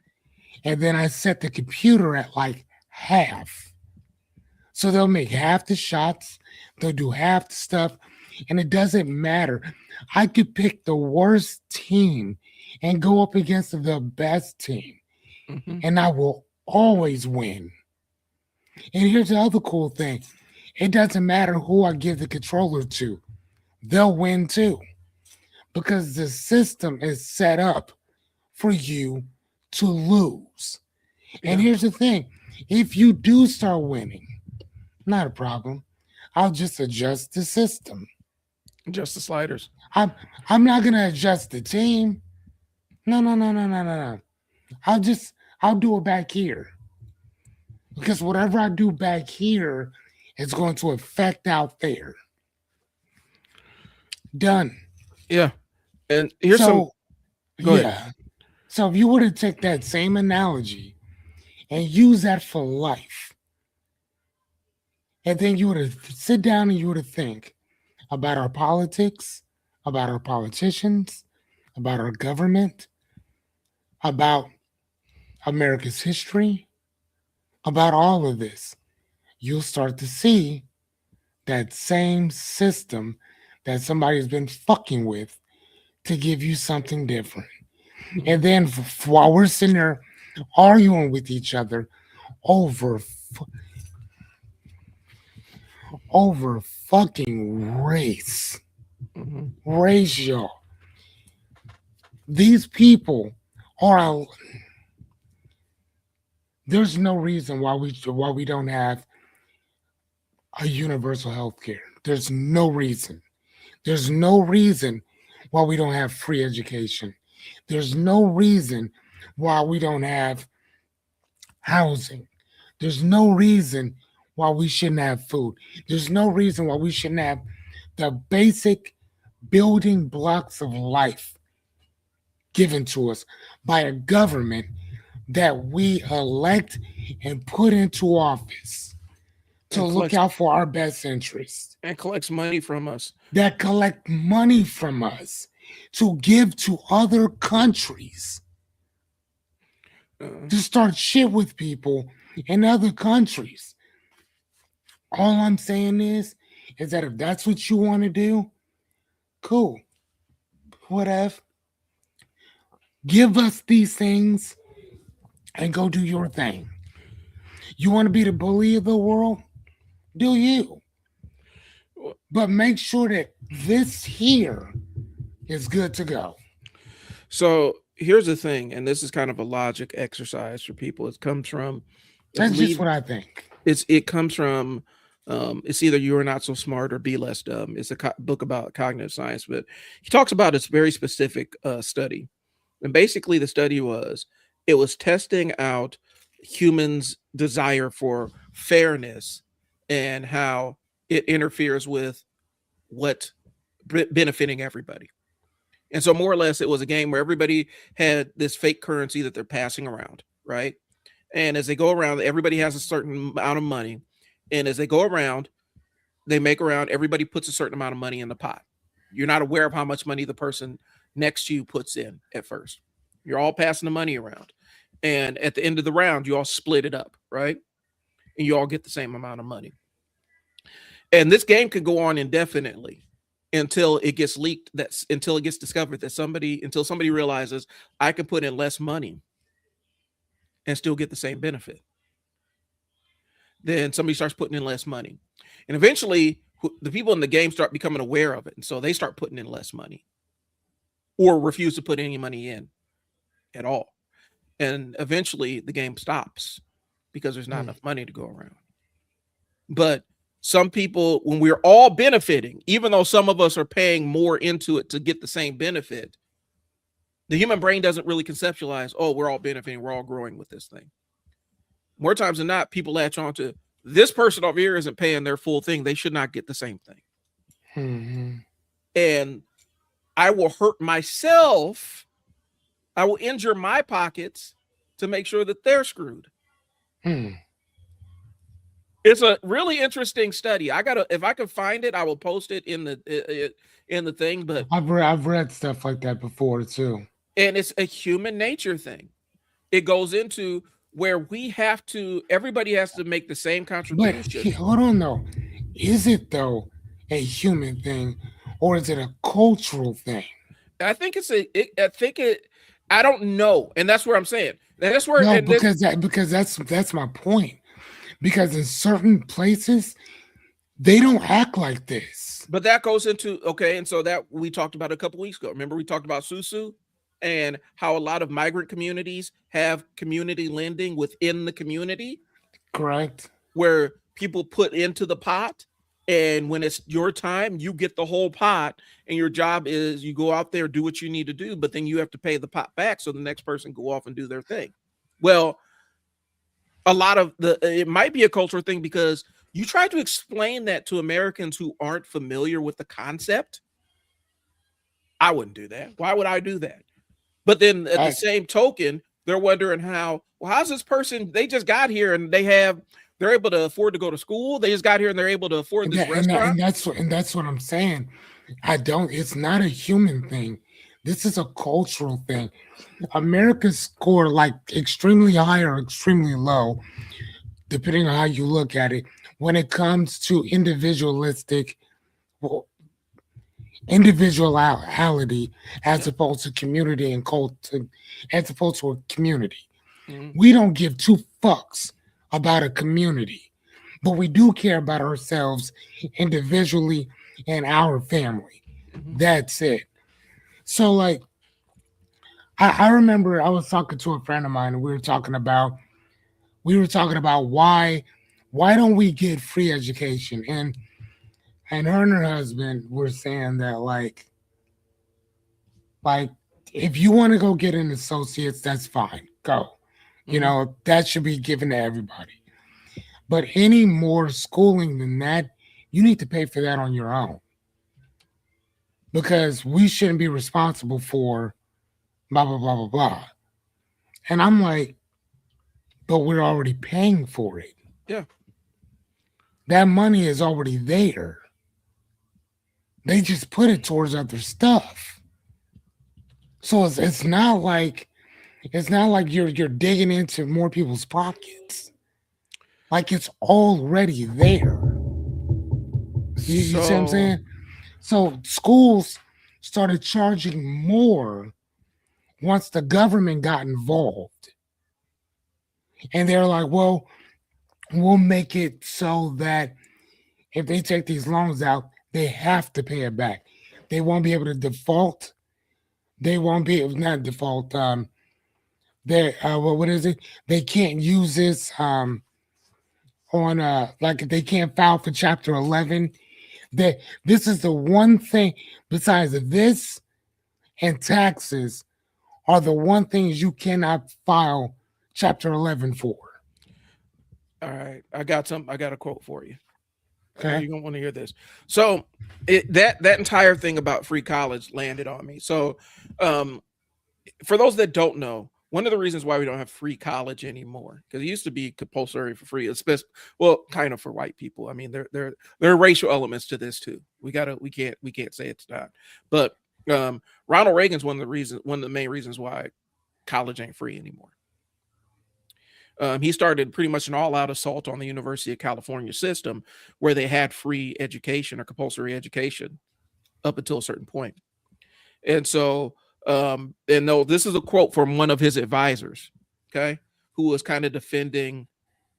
And then I set the computer at like half. So they'll make half the shots, they'll do half the stuff, and it doesn't matter. I could pick the worst team and go up against the best team, Mm-hmm. and I will always win. And here's the other cool thing. It doesn't matter who I give the controller to, they'll win too. Because the system is set up for you to lose. And Yeah. here's the thing. If you do start winning, not a problem. I'll just adjust the system. Just the sliders. I'm not gonna adjust the team. No. I'll do it back here. Because whatever I do back here is going to affect out there. Done. Yeah. And here's some. Go ahead. Yeah. So if you were to take that same analogy and use that for life, and then you were to sit down and you were to think about our politics, about our politicians, about our government, about America's history, about all of this, you'll start to see that same system that somebody's been fucking with to give you something different. And then while we're sitting there arguing with each other over fucking race, Mm-hmm. racial, these people are. There's no reason why we don't have a universal health care. There's no reason. There's no reason why we don't have free education. There's no reason why we don't have housing. There's no reason why we shouldn't have food. There's no reason why we shouldn't have the basic building blocks of life given to us by a government that we elect and put into office to look out for our best interests. And collects money from us. That collect money from us to give to other countries to start shit with people in other countries. All I'm saying is that if that's what you want to do, cool. Whatever. Give us these things and go do your thing. You want to be the bully of the world? Do you? But make sure that this here is good to go. So here's the thing, and this is kind of a logic exercise for people. It comes from That's just what I think. It comes from It's either You Are Not So Smart or Be Less Dumb. It's a book about cognitive science, but he talks about this very specific study. And basically, the study it was testing out humans' desire for fairness and how it interferes with what benefiting everybody. And so, more or less, it was a game where everybody had this fake currency that they're passing around, right? And as they go around, everybody has a certain amount of money. And as they go around, they make around, everybody puts a certain amount of money in the pot. You're not aware of how much money the person next to you puts in at first. You're all passing the money around. And at the end of the round, you all split it up, right? And you all get the same amount of money. And this game could go on indefinitely until it gets leaked, until it gets discovered that until somebody realizes I can put in less money and still get the same benefit. Then somebody starts putting in less money. And eventually the people in the game start becoming aware of it. And so they start putting in less money or refuse to put any money in at all. And eventually the game stops because there's not enough money to go around. But some people, when we're all benefiting, even though some of us are paying more into it to get the same benefit, the human brain doesn't really conceptualize, oh, we're all benefiting, we're all growing with this thing. More times than not, people latch on to this person over here isn't paying their full thing. They should not get the same thing. Mm-hmm. And I will hurt myself. I will injure my pockets to make sure that they're screwed. It's a really interesting study. If I can find it, I will post it in the thing. But I've read stuff like that before too. And it's a human nature thing. It goes into where everybody has to make the same contribution. But hold on though. Is it though a human thing or is it a cultural thing? I think I don't know. And that's where I'm saying. That's where no, because that's my point. Because in certain places, they don't act like this. But that goes into, okay, and so that we talked about a couple weeks ago. Remember we talked about Susu and how a lot of migrant communities have community lending within the community. Correct. Where people put into the pot, and when it's your time, you get the whole pot, and your job is you go out there, do what you need to do, but then you have to pay the pot back so the next person go off and do their thing. Well, a lot of it might be a cultural thing because you try to explain that to Americans who aren't familiar with the concept. I wouldn't do that. Why would I do that? But then at the same token, they're wondering how's this person, they just got here and they're able to afford to go to school. They just got here and they're able to afford this restaurant. And that's what I'm saying. It's not a human thing. This is a cultural thing. Americans score like extremely high or extremely low, depending on how you look at it, when it comes to individuality as opposed to community and culture, as opposed to a community. Mm-hmm. We don't give two fucks about a community, but we do care about ourselves individually and our family. Mm-hmm. That's it. So like, I remember I was talking to a friend of mine and we were talking about why don't we get free education? And her and her husband were saying that like if you want to go get an associate's, that's fine. Go. You know, that should be given to everybody. But any more schooling than that, you need to pay for that on your own. Because we shouldn't be responsible for blah, blah, blah, blah, blah. And I'm like, but we're already paying for it. Yeah. That money is already there. They just put it towards other stuff. So it's not like you're digging into more people's pockets. Like it's already there. You see what I'm saying? So schools started charging more once the government got involved. And they're like, well, we'll make it so that if they take these loans out, they have to pay it back. They won't be able to default. They won't be able not default. What is it? They can't use this. on like if they can't file for Chapter 11. That this is the one thing besides this and taxes are the one things you cannot file Chapter 11 for. All right, I got a quote for you. Okay. You're gonna want to hear this. So that entire thing about free college landed on me. So for those that don't know, one of the reasons why we don't have free college anymore, because it used to be compulsory for free, especially, well, kind of for white people. I mean, there are racial elements to this too. We can't say it's not. But Ronald Reagan's one of the main reasons why college ain't free anymore. He started pretty much an all-out assault on the University of California system, where they had free education or compulsory education up until a certain point. And so, and no, this is a quote from one of his advisors, okay, who was kind of defending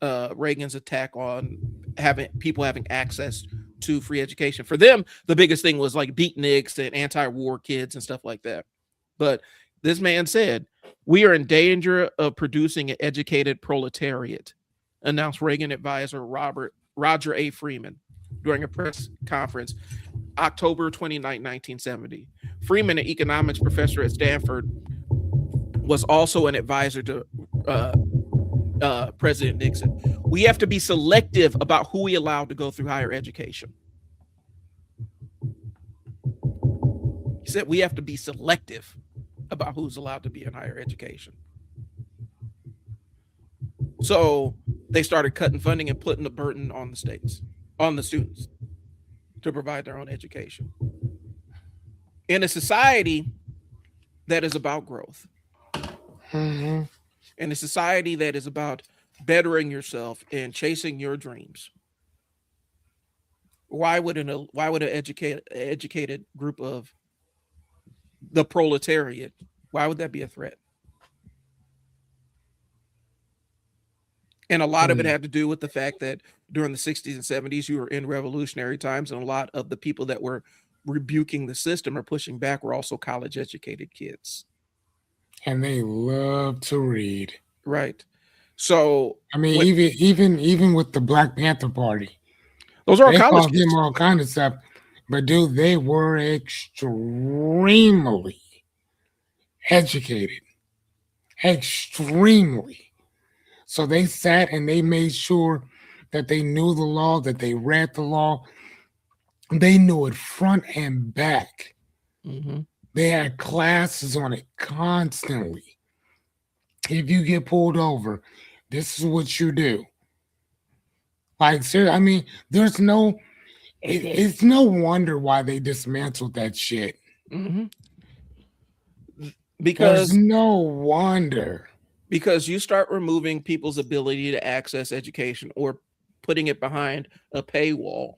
Reagan's attack on having access to free education. For them, the biggest thing was like beatniks and anti-war kids and stuff like that. But this man said, "We are in danger of producing an educated proletariat," announced Reagan advisor Roger A. Freeman during a press conference October 29, 1970. Freeman, an economics professor at Stanford, was also an advisor to President Nixon. "We have to be selective about who we allow to go through higher education." He said we have to be selective about who's allowed to be in higher education. So they started cutting funding and putting the burden on the students to provide their own education. In a society that is about growth, Mm-hmm. in a society that is about bettering yourself and chasing your dreams, why would an educated group of the proletariat, why would that be a threat? And a lot of it had to do with the fact that during the 60s and 70s, you were in revolutionary times, and a lot of the people that were rebuking the system or pushing back were also college educated kids. And they love to read. Right. So I mean, even with the Black Panther Party, those are they college called kids. them all kind of stuff. But dude, they were extremely educated. Extremely. So they sat and they made sure that they knew the law, that they read the law. They knew it front and back. Mm-hmm. They had classes on it constantly. If you get pulled over, this is what you do. Like, seriously, I mean, it's no wonder why they dismantled that shit. Mm-hmm. There's no wonder. Because you start removing people's ability to access education or putting it behind a paywall.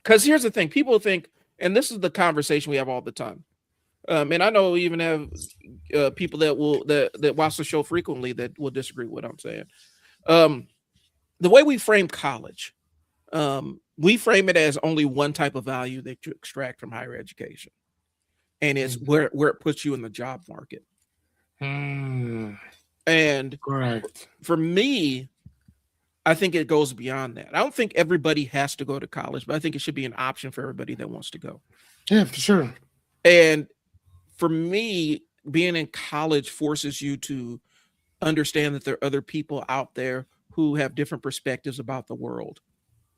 Because here's the thing, people think, and this is the conversation we have all the time. And I know we even have people that watch the show frequently that will disagree with what I'm saying. The way we frame college, we frame it as only one type of value that you extract from higher education, and it's where it puts you in the job market. And Correct. For me, I think it goes beyond that. I don't think everybody has to go to college, but I think it should be an option for everybody that wants to go. Yeah, for sure. And for me, being in college forces you to understand that there are other people out there who have different perspectives about the world.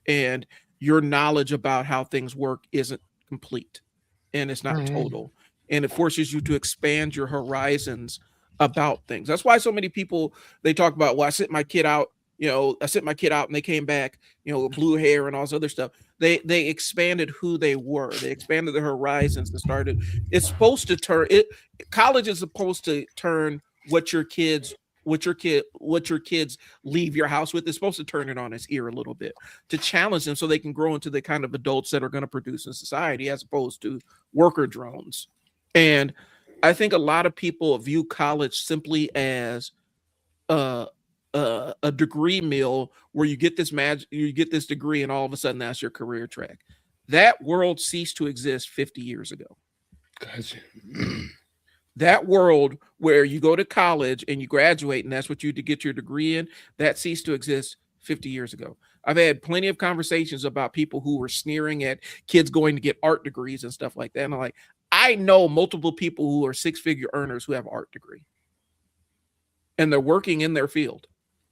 And your knowledge about how things work isn't complete and it's not total. And it forces you to expand your horizons about things. That's why so many people, they talk about, well, I sent my kid out and they came back, with blue hair and all this other stuff. They expanded who they were. They expanded their horizons and started. It's supposed to turn it. College is supposed to turn what your kids leave your house with. It's supposed to turn it on its ear a little bit to challenge them so they can grow into the kind of adults that are going to produce in society, as opposed to worker drones. And I think a lot of people view college simply as a degree mill where you get this degree and all of a sudden that's your career track. That world ceased to exist 50 years ago. Gotcha. That world where you go to college and you graduate and that's what you to get your degree in, that ceased to exist 50 years ago. I've had plenty of conversations about people who were sneering at kids going to get art degrees and stuff like that. And I'm like, I know multiple people who are six-figure earners who have art degree and they're working in their field.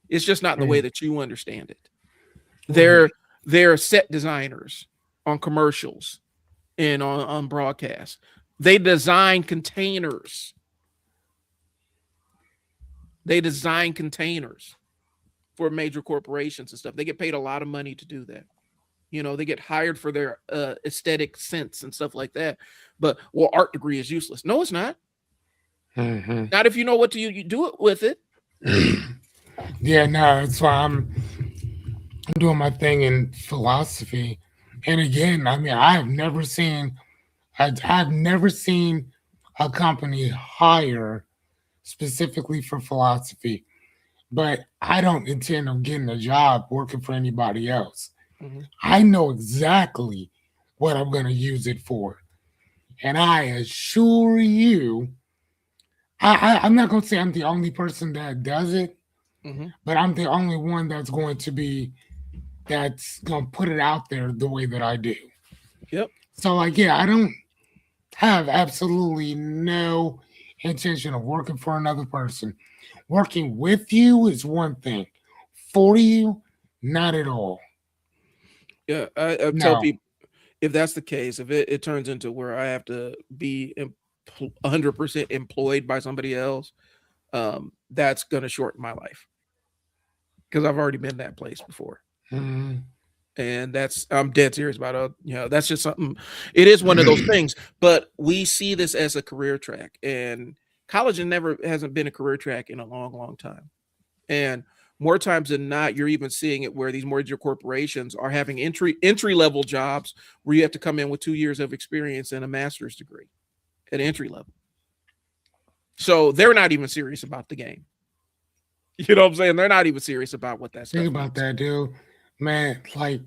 It's just not the way that you understand it. They're set designers on commercials and on broadcast. They design containers. They design containers for major corporations and stuff. They get paid a lot of money to do that. You know, they get hired for their aesthetic sense and stuff like that. But, well, art degree is useless. No, it's not. Not if you know what to you do it with it. Yeah, no, that's why I'm doing my thing in philosophy. And again, I mean, I've never seen a company hire specifically for philosophy, but I don't intend on getting a job working for anybody else. I know exactly what I'm going to use it for. And I assure you, I'm not going to say I'm the only person that does it, but I'm the only one that's going to put it out there the way that I do. Yep. So, like, yeah, I don't have absolutely no intention of working for another person. Working with you is one thing. For you, not at all. Yeah, I tell people, if that's the case, if it turns into where I have to be 100% employed by somebody else, that's going to shorten my life because I've already been that place before. And I'm dead serious about it. You know, that's just something. It is one of those things, but we see this as a career track, and college hasn't been a career track in a long, long time. And more times than not, you're even seeing it where these major corporations are having entry level jobs where you have to come in with 2 years of experience and a master's degree at entry level. So they're not even serious about the game. You know what I'm saying? They're not even serious about what that's. Think about that, dude. Man, like,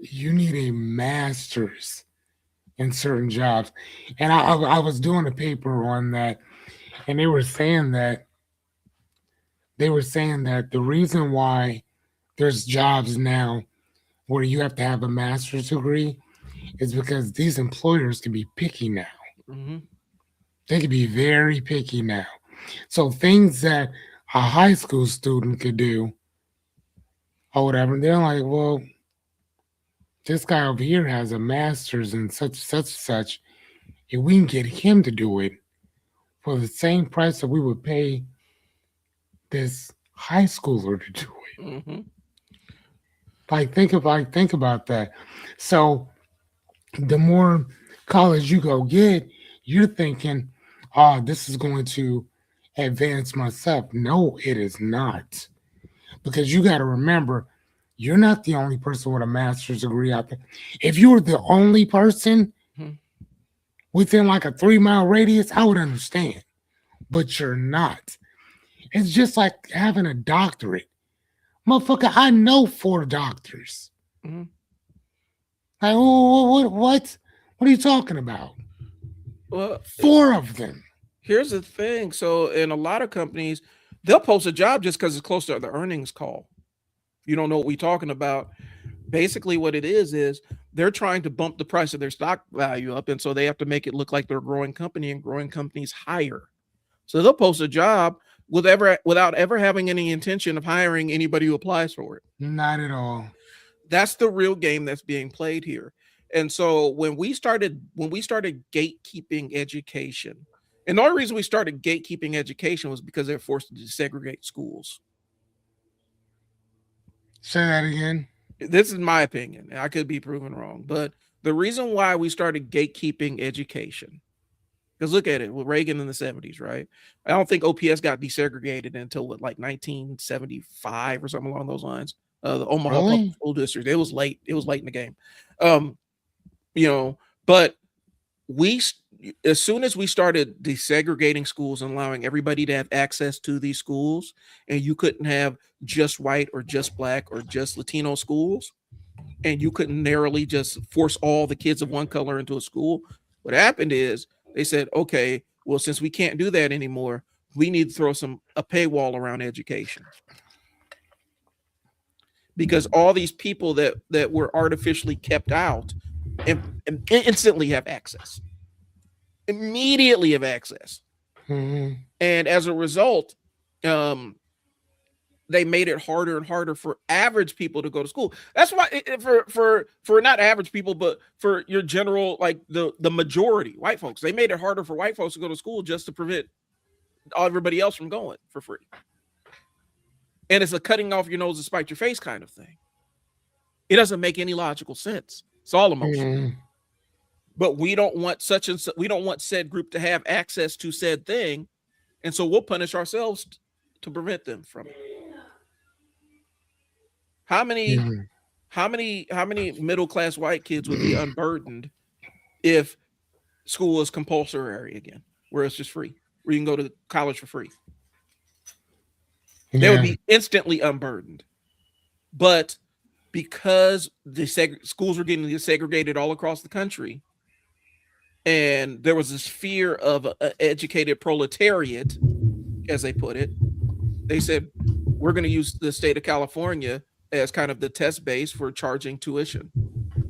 you need a master's in certain jobs. And I was doing a paper on that, and they were saying that the reason why there's jobs now where you have to have a master's degree is because these employers can be picky now. They can be very picky now. So things that a high school student could do or whatever, they're like, well, this guy over here has a master's in such. If we can get him to do it for the same price that we would pay this high schooler to do it. Think about that. So the more college you go get, you're thinking, oh, this is going to advance myself. No, it is not. Because you got to remember, you're not the only person with a master's degree out there. If you were the only person within like a 3-mile radius, I would understand. But you're not. It's just like having a doctorate. Motherfucker, I know 4 doctors. Like, what are you talking about? Well, 4 of them. Here's the thing. So in a lot of companies, they'll post a job just because it's close to the earnings call. You don't know what we're talking about. Basically, what it is they're trying to bump the price of their stock value up. And so they have to make it look like they're a growing company, and growing companies hire. So they'll post a job without ever having any intention of hiring anybody who applies for it. Not at all. That's the real game that's being played here. And so when we started gatekeeping education, and the only reason we started gatekeeping education was because they're forced to desegregate schools. Say that again. This is my opinion. I could be proven wrong, but the reason why we started gatekeeping education, because look at it with Reagan in the 70s, right? I don't think OPS got desegregated until like 1975 or something along those lines. The Omaha Public School District. It was late. It was late in the game. But as soon as we started desegregating schools and allowing everybody to have access to these schools, and you couldn't have just white or just black or just Latino schools, and you couldn't narrowly just force all the kids of one color into a school, what happened is they said, okay, Well, since we can't do that anymore, we need to throw a paywall around education. Because all these people that were artificially kept out and instantly have access. Immediately have access. Mm-hmm. And as a result, they made it harder and harder for average people to go to school. That's why for not average people, but for your general, like the majority white folks, they made it harder for white folks to go to school just to prevent everybody else from going for free. And it's a cutting off your nose to spite your face kind of thing. It doesn't make any logical sense. It's all emotion. Mm-hmm. But we don't want we don't want said group to have access to said thing. And so we'll punish ourselves to prevent them from it. How many middle class white kids would be unburdened if school was compulsory again, where it's just free, where you can go to college for free? They would be instantly unburdened. But because the schools were getting segregated all across the country, and there was this fear of an educated proletariat, as they put it, they said, we're going to use the state of California as kind of the test base for charging tuition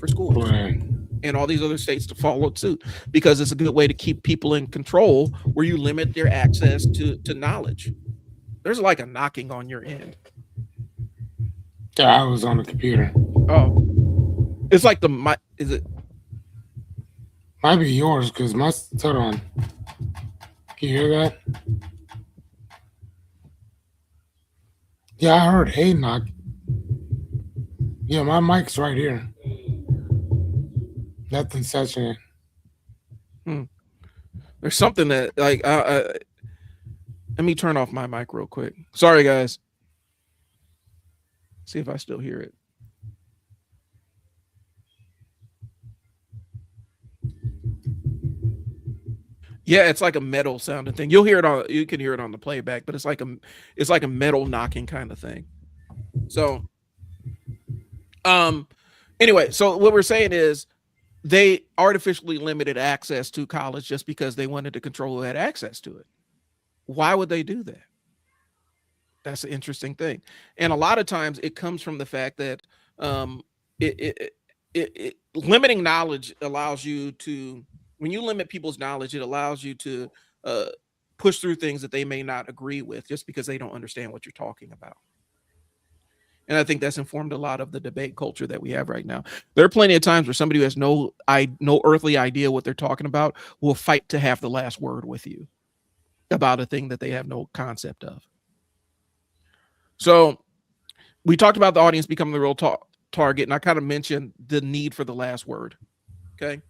for schools. Right. And all these other states to follow suit, because it's a good way to keep people in control where you limit their access to knowledge. There's like a knocking on your end. Yeah, I was on the computer. Oh, it's like is it? Might be yours because hold on. Can you hear that? Yeah, I heard hey knock. Yeah, my mic's right here. Nothing's touching it. There's something that like let me turn off my mic real quick. Sorry, guys. See if I still hear it. Yeah, it's like a metal sounding thing. You can hear it on the playback, but it's like a metal knocking kind of thing. So anyway, so what we're saying is they artificially limited access to college just because they wanted to control who had access to it. Why would they do that? That's an interesting thing. And a lot of times it comes from the fact that limiting knowledge allows you to, when you limit people's knowledge, it allows you to push through things that they may not agree with just because they don't understand what you're talking about. And I think that's informed a lot of the debate culture that we have right now. There are plenty of times where somebody who has no earthly idea what they're talking about will fight to have the last word with you about a thing that they have no concept of. So we talked about the audience becoming the real target, and I kind of mentioned the need for the last word. Okay.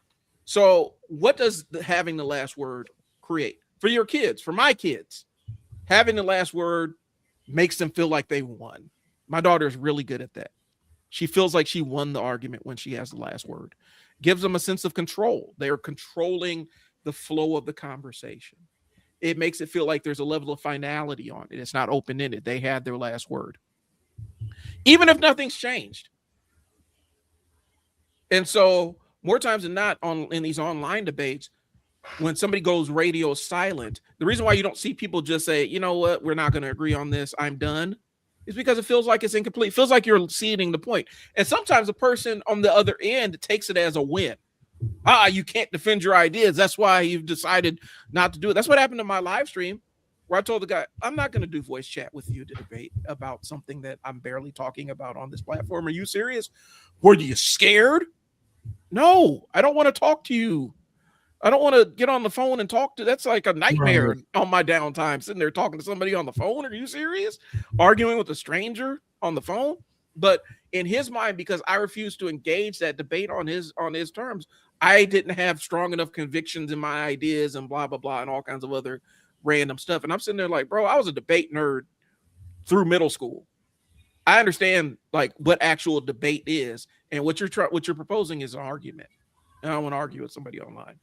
So what does having the last word create for your kids? For my kids, having the last word makes them feel like they won. My daughter is really good at that. She feels like she won the argument when she has the last word. Gives them a sense of control. They are controlling the flow of the conversation. It makes it feel like there's a level of finality on it. It's not open-ended. They had their last word. Even if nothing's changed. And so more times than not in these online debates, when somebody goes radio silent, the reason why you don't see people just say, you know what, we're not going to agree on this, I'm done, is because it feels like it's incomplete. It feels like you're ceding the point. And sometimes the person on the other end takes it as a win. You can't defend your ideas. That's why you've decided not to do it. That's what happened to my live stream, where I told the guy, I'm not going to do voice chat with you to debate about something that I'm barely talking about on this platform. Are you serious? Were you scared? No, I don't want to talk to you. I don't want to get on the phone and talk to. That's like a nightmare on my downtime, sitting there talking to somebody on the phone. Are you serious? Arguing with a stranger on the phone? But in his mind, because I refused to engage that debate on his terms, I didn't have strong enough convictions in my ideas and blah, blah, blah, and all kinds of other random stuff. And I'm sitting there like, bro, I was a debate nerd through middle school. I understand like what actual debate is, and what you're proposing is an argument. And I don't want to argue with somebody online.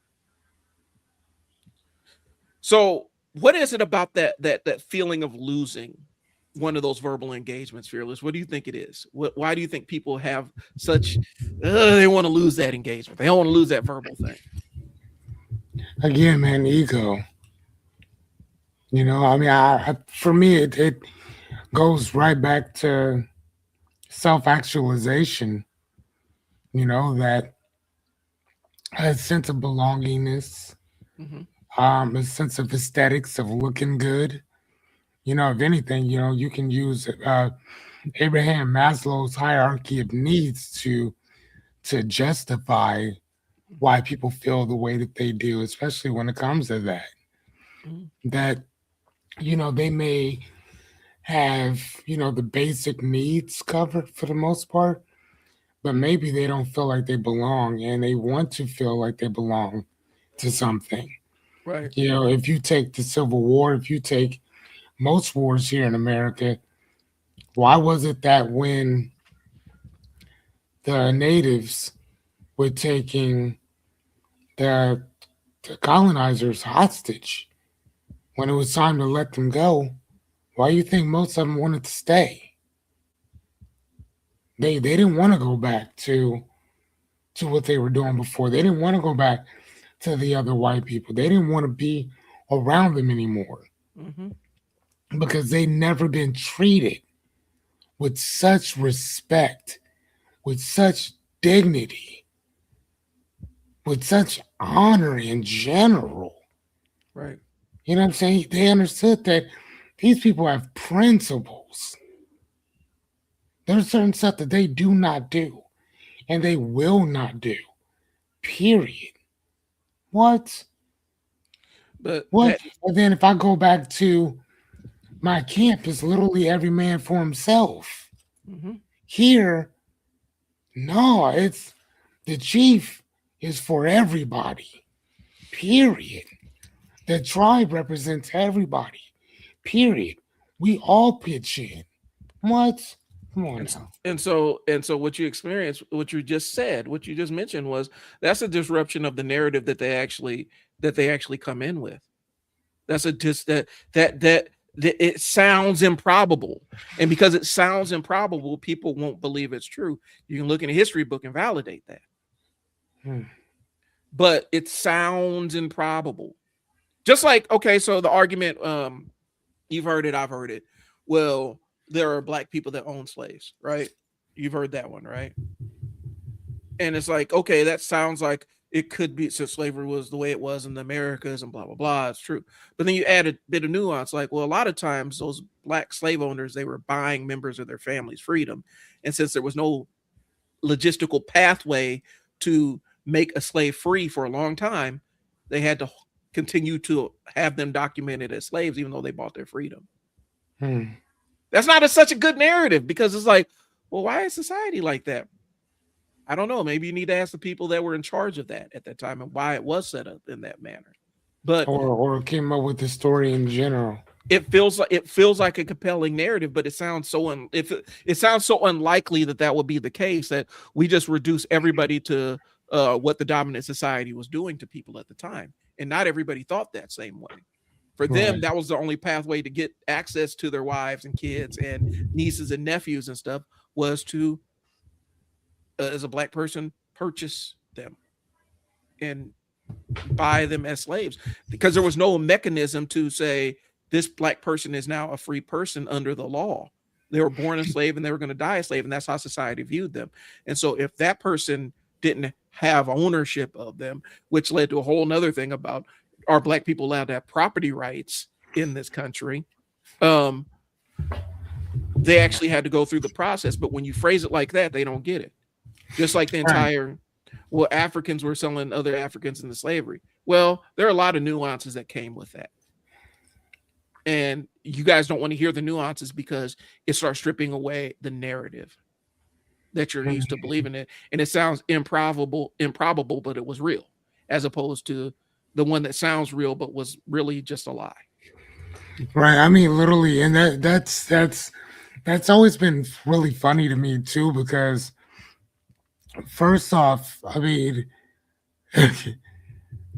So what is it about that feeling of losing one of those verbal engagements, Fearless? What do you think it is? Why do you think people have such, they want to lose that engagement? They don't want to lose that verbal thing. Again, man, ego. I mean, for me, it goes right back to self-actualization. That a sense of belongingness, Hmm. a sense of aesthetics of looking good. If anything, you can use Abraham Maslow's hierarchy of needs to justify why people feel the way that they do, especially when it comes to that. Hmm. That they may have the basic needs covered for the most part, but maybe they don't feel like they belong, and they want to feel like they belong to something. Right. If you take the Civil War, if you take most wars here in America, why was it that when the natives were taking the, the colonizers hostage, when it was time to let them go, why do you think most of them wanted to stay? They didn't want to go back to what they were doing before. They didn't want to go back to the other white people. They didn't want to be around them anymore Hmm. because they never been treated with such respect, with such dignity, with such honor in general. Right. You know what I'm saying? They understood that these people have principles. There's certain stuff that they do not do and they will not do. Period. What? But What? that. And then if I go back to my camp, it's literally every man for himself. Hmm. Here, no, it's the chief is for everybody. Period. The tribe represents everybody. Period. We all pitch in. What? Come on And, now. and so what you experienced, what you just said, what you just mentioned was that's a disruption of the narrative that they actually come in with. That's a just that it sounds improbable, and because it sounds improbable, people won't believe it's true. You can look in a history book and validate that, Hmm. but it sounds improbable. Just like, okay, so the argument, you've heard it, I've heard it. Well, there are black people that own slaves, right? You've heard that one, right? And it's like, okay, that sounds like it could be, since slavery was the way it was in the Americas and blah blah blah. It's true, but then you add a bit of nuance, like, well, a lot of times those black slave owners, they were buying members of their family's freedom, and since there was no logistical pathway to make a slave free for a long time, they had to continue to have them documented as slaves, even though they bought their freedom. Hmm. That's not such a good narrative, because it's like, well, why is society like that? I don't know. Maybe you need to ask the people that were in charge of that at that time and why it was set up in that manner. But Or came up with the story in general. it feels like a compelling narrative, but it sounds so if it sounds so unlikely that would be the case, that we just reduce everybody to what the dominant society was doing to people at the time, and not everybody thought that same way. For them, Right. that was the only pathway to get access to their wives and kids and nieces and nephews and stuff, was to, as a black person, purchase them and buy them as slaves, because there was no mechanism to say this black person is now a free person under the law. They were born a slave and they were going to die a slave, and that's how society viewed them. And so if that person didn't have ownership of them, which led to a whole nother thing about, are black people allowed to have property rights in this country? um they actually had to go through the process, but when you phrase it like that, they don't get it. Just like the Right. entire, well, Africans were selling other Africans into slavery. Well, there are a lot of nuances that came with that. And you guys don't want to hear the nuances because it starts stripping away the narrative that you're Hmm. used to believing it. And it sounds improbable, but it was real, as opposed to the one that sounds real but was really just a lie. Right. I mean, literally, and that's always been really funny to me too, because first off, I mean,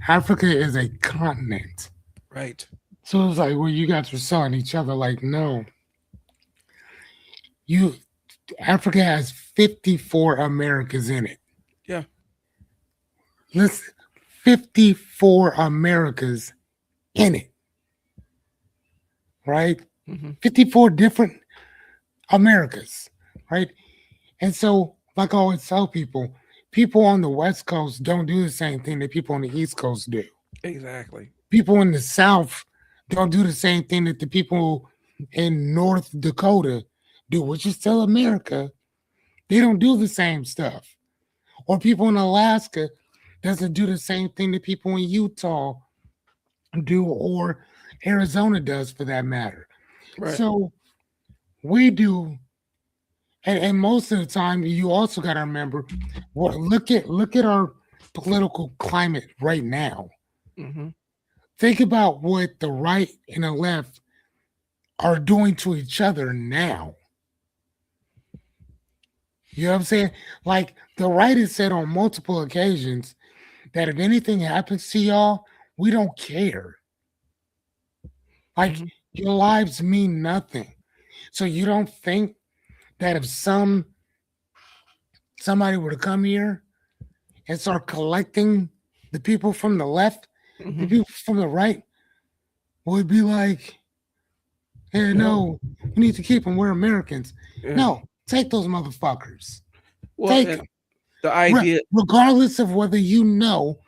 Africa is a continent. Right. So it's like, well, you guys are selling each other. Like, no, you Africa has 54 Americas in it. Yeah. Listen, 54 Americas in it. right? Mhm. 54 different Americas, right? And so, like I always tell people, people on the West Coast don't do the same thing that people on the East Coast do. Exactly. People in the South don't do the same thing that the people in North Dakota do, which is still America. They don't do the same stuff. Or people in Alaska doesn't do the same thing that people in Utah do or Arizona does for that matter. Right. So we do, and most of the time you also got to remember what look at our political climate right now. Hmm. Think about what the right and the left are doing to each other now. You know what I'm saying? Like the right has said on multiple occasions that if anything happens to y'all, we don't care. Like Hmm. your lives mean nothing. So you don't think that if somebody were to come here and start collecting the people from the left, the Hmm. people from the right would be like, hey, Well, no, we need to keep them. We're Americans. yeah. No, take those motherfuckers. Well, Take and them. the idea, Regardless of whether you know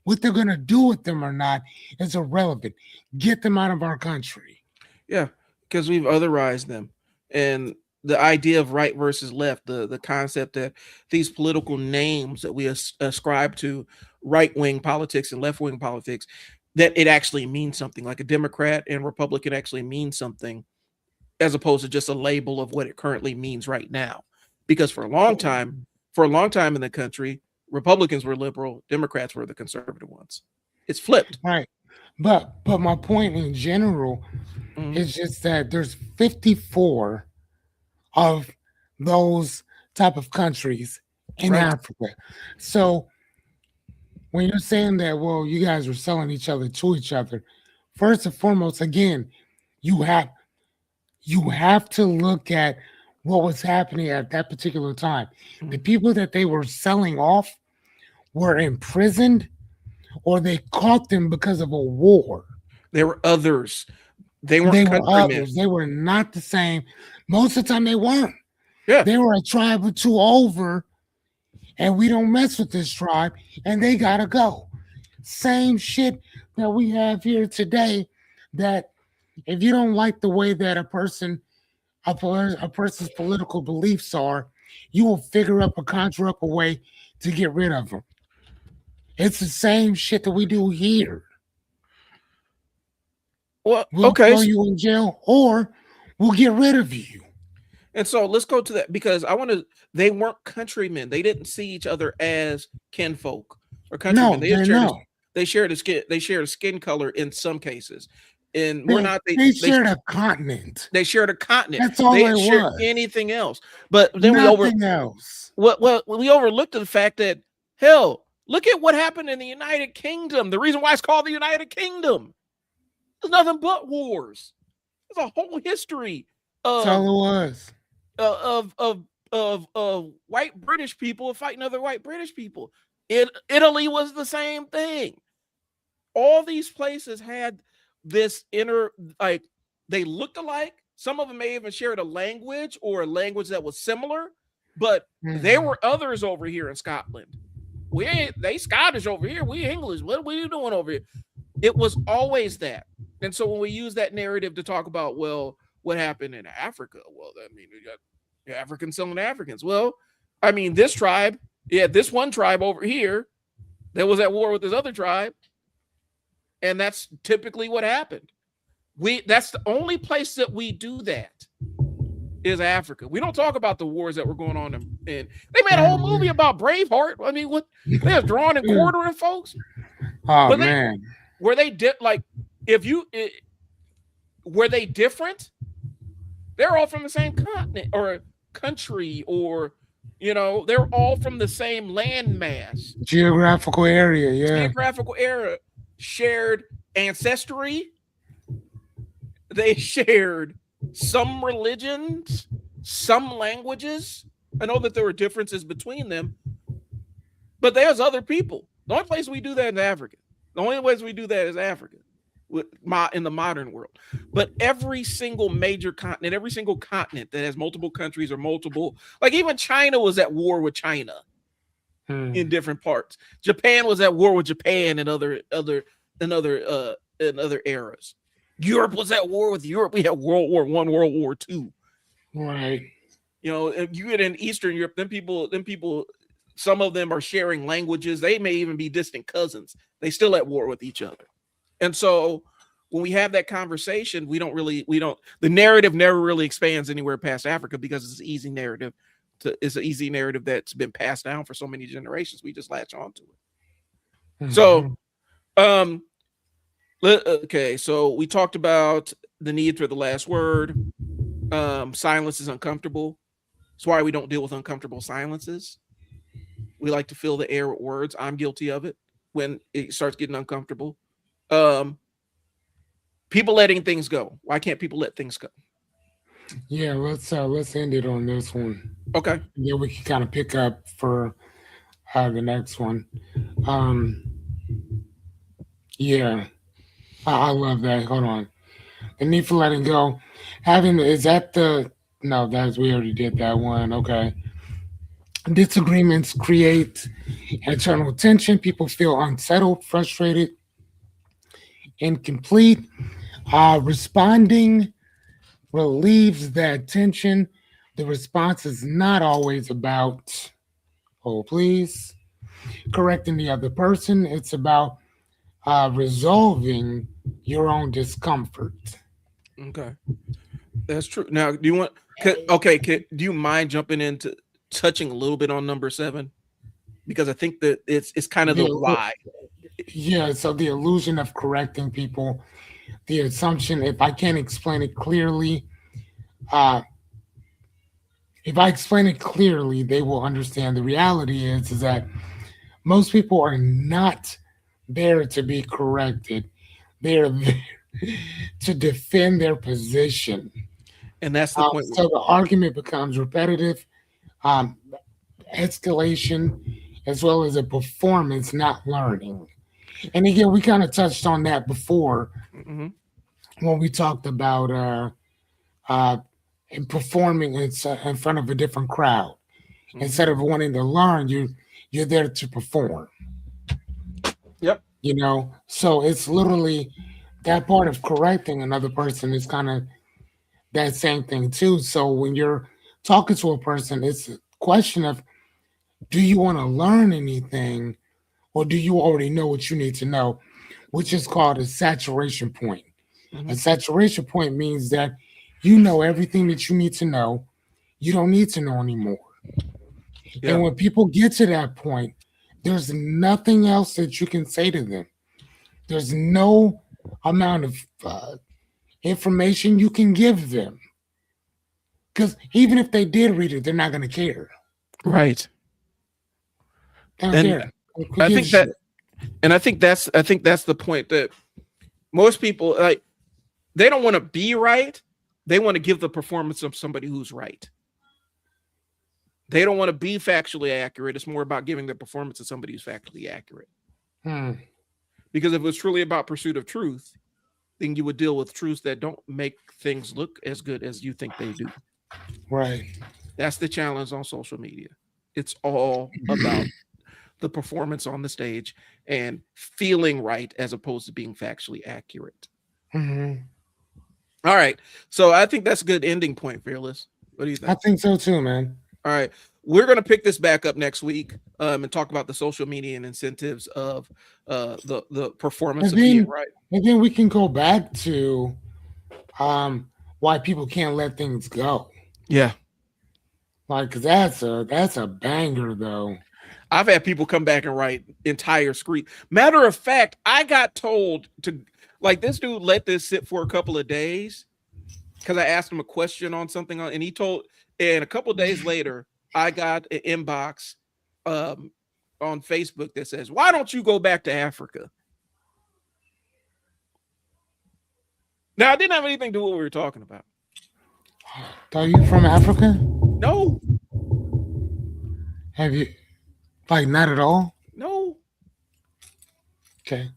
what they're going to do with them or not, is irrelevant. Get them out of our country. yeah, because we've otherized them, and the idea of right versus left, the concept that these political names that we ascribe to right wing politics and left wing politics, that it actually means something. Like a Democrat and Republican actually means something, as opposed to just a label of what it currently means right now. Because for a long time in the country, Republicans were liberal, Democrats were the conservative ones. It's flipped. Right. But my point in general Mhm. is just that there's 54 of those type of countries in Right. Africa. So when you're saying that, well, you guys are selling each other to each other, first and foremost, again, you have you have to look at what was happening at that particular time. The Mhm. people that they were selling off were imprisoned or they caught them because of a war. There were others. They weren't They were countrymen. others. They were not the same. Most of the time, they weren't. Yeah. They were a tribe or two over, and we don't mess with this tribe, and they gotta go. Same shit that we have here today. That if you don't like the way that a person's political beliefs are, you will figure up or conjure up a way to get rid of them. It's the same shit that we do here. Well, We'll okay. throw you in jail, or we'll get rid of you. And so let's go to that because I want to. They weren't countrymen. They didn't see each other as kinfolk or countrymen. No, They just they shared. know. They shared a skin. They shared a skin color in some cases, and more They, not. they shared a continent. They shared a continent. That's all They it didn't share was. anything else. But then Nothing else. we overlooked the fact that hell, look at what happened in the United Kingdom. The reason why it's called the United Kingdom. There's nothing but wars. There's a whole history That's all of it was. white British people fighting other white British people. Italy was the same thing. All these places had this inner, like, they looked alike. Some of them may even shared a language or a language that was similar, but there Mhm. were others over here in Scotland. They Scottish over here. We English. What are you doing over here? It was always that. And so when we use that narrative to talk about, well, what happened in Africa? Well, I mean, we got Africans selling Africans. Well, I mean, this tribe, this one tribe over here that was at war with this other tribe, and that's typically what happened. That's the only place that we do that is Africa. We don't talk about the wars that were going on in they made a whole movie about Braveheart. I mean, what they was drawing and quartering folks. Oh But man. were they like if you were they different? They're all from the same continent or country, or they're all from the same landmass, Geographical area, yeah. geographical area, shared ancestry. They shared some religions, some languages. I know that there were differences between them, but there's other people. The only place we do that is Africa. The only place we do that is Africa. in the modern world. But every single major continent, every single continent that has multiple countries or multiple, like even China was at war with China in different parts. Japan was at war with Japan and other eras. Europe was at war with Europe. We had World War I, World War II. Right. If you get in Eastern Europe, then people, some of them are sharing languages. They may even be distant cousins. They still at war with each other. And so when we have that conversation, the narrative never really expands anywhere past Africa because it's an easy narrative. It's an easy narrative that's been passed down for so many generations. We just latch on to it. So, okay. So we talked about the need for the last word. Silence is uncomfortable. That's why we don't deal with uncomfortable silences. We like to fill the air with words. I'm guilty of it when it starts getting uncomfortable. People letting things go. Why can't people let things go? Yeah, let's end it on this one. Okay. Yeah, we can kind of pick up for the next one. Yeah, I love that. Hold on. The need for letting go. We already did that one. Okay. Disagreements create internal tension. People feel unsettled, frustrated, incomplete. Responding relieves that tension. The response is not always about, oh, please, correcting the other person. It's about resolving your own discomfort. Okay. That's true. Now, do you mind jumping into touching a little bit on number 7? Because I think that it's kind of the why. Yeah, so the illusion of correcting people, the assumption, if I can't explain it clearly, they will understand. The reality is that most people are not there to be corrected. They're there to defend their position. And that's the point. So the argument becomes repetitive, escalation, as well as a performance, not learning. And again, we kind of touched on that before when we talked about performing in front of a different crowd. Instead of wanting to learn, you're there to perform. Yep. So it's literally that part of correcting another person is kind of that same thing too. So when you're talking to a person, it's a question of, do you want to learn anything, or do you already know what you need to know, which is called a saturation point. A saturation point means that you know everything that you need to know. You don't need to know anymore. Yeah. And when people get to that point, there's nothing else that you can say to them. There's no amount of information you can give them. Because even if they did read it, they're not going to care. Right. They don't care. I think that's the point, that most people, like, they don't want to be right. They want to give the performance of somebody who's right. They don't want to be factually accurate. It's more about giving the performance of somebody who's factually accurate. Because if it was truly about pursuit of truth, then you would deal with truths that don't make things look as good as you think they do. Right. That's the challenge on social media. It's all about the performance on the stage and feeling right as opposed to being factually accurate. All right. So I think that's a good ending point, Fearless. What do you think? I think so too, man. All right. We're going to pick this back up next week and talk about the social media and incentives of the performance of being right. And then we can go back to why people can't let things go. Yeah. Like, cause that's a banger though. I've had people come back and write entire script. Matter of fact, I got told to, like, this dude let this sit for a couple of days because I asked him a question on something, and and a couple of days later, I got an inbox on Facebook that says, "Why don't you go back to Africa?" Now, I didn't have anything to do with what we were talking about. Are you from Africa? No. Have you? Like, not at all? No. Okay.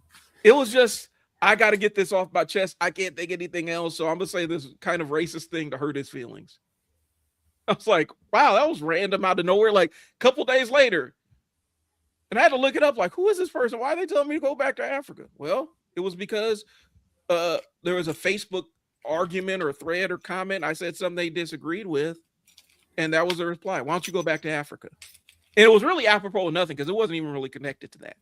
It was just, I got to get this off my chest. I can't think anything else. So I'm going to say this kind of racist thing to hurt his feelings. I was like, wow, that was random out of nowhere. Like a couple days later. And I had to look it up. Like, who is this person? Why are they telling me to go back to Africa? Well, it was because there was a Facebook argument or thread or comment. I said something they disagreed with. And that was the reply. Why don't you go back to Africa? And it was really apropos of nothing because it wasn't even really connected to that.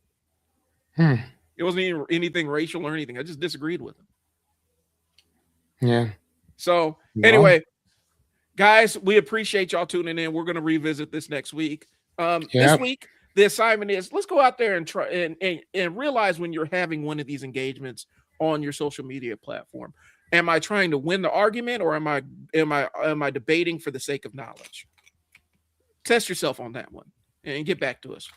It wasn't even anything racial or anything. I just disagreed with him. Yeah. So anyway, guys, we appreciate y'all tuning in. We're going to revisit this next week. This week, the assignment is let's go out there and try and realize when you're having one of these engagements on your social media platform. Am I trying to win the argument or am I debating for the sake of knowledge? Test yourself on that one and get back to us.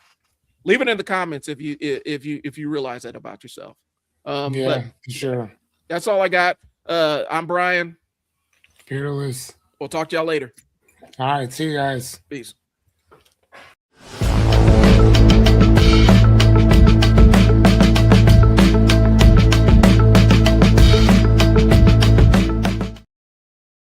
Leave it in the comments if you realize that about yourself. But sure. That's all I got. I'm Brian. Fearless. We'll talk to y'all later. All right. See you guys. Peace.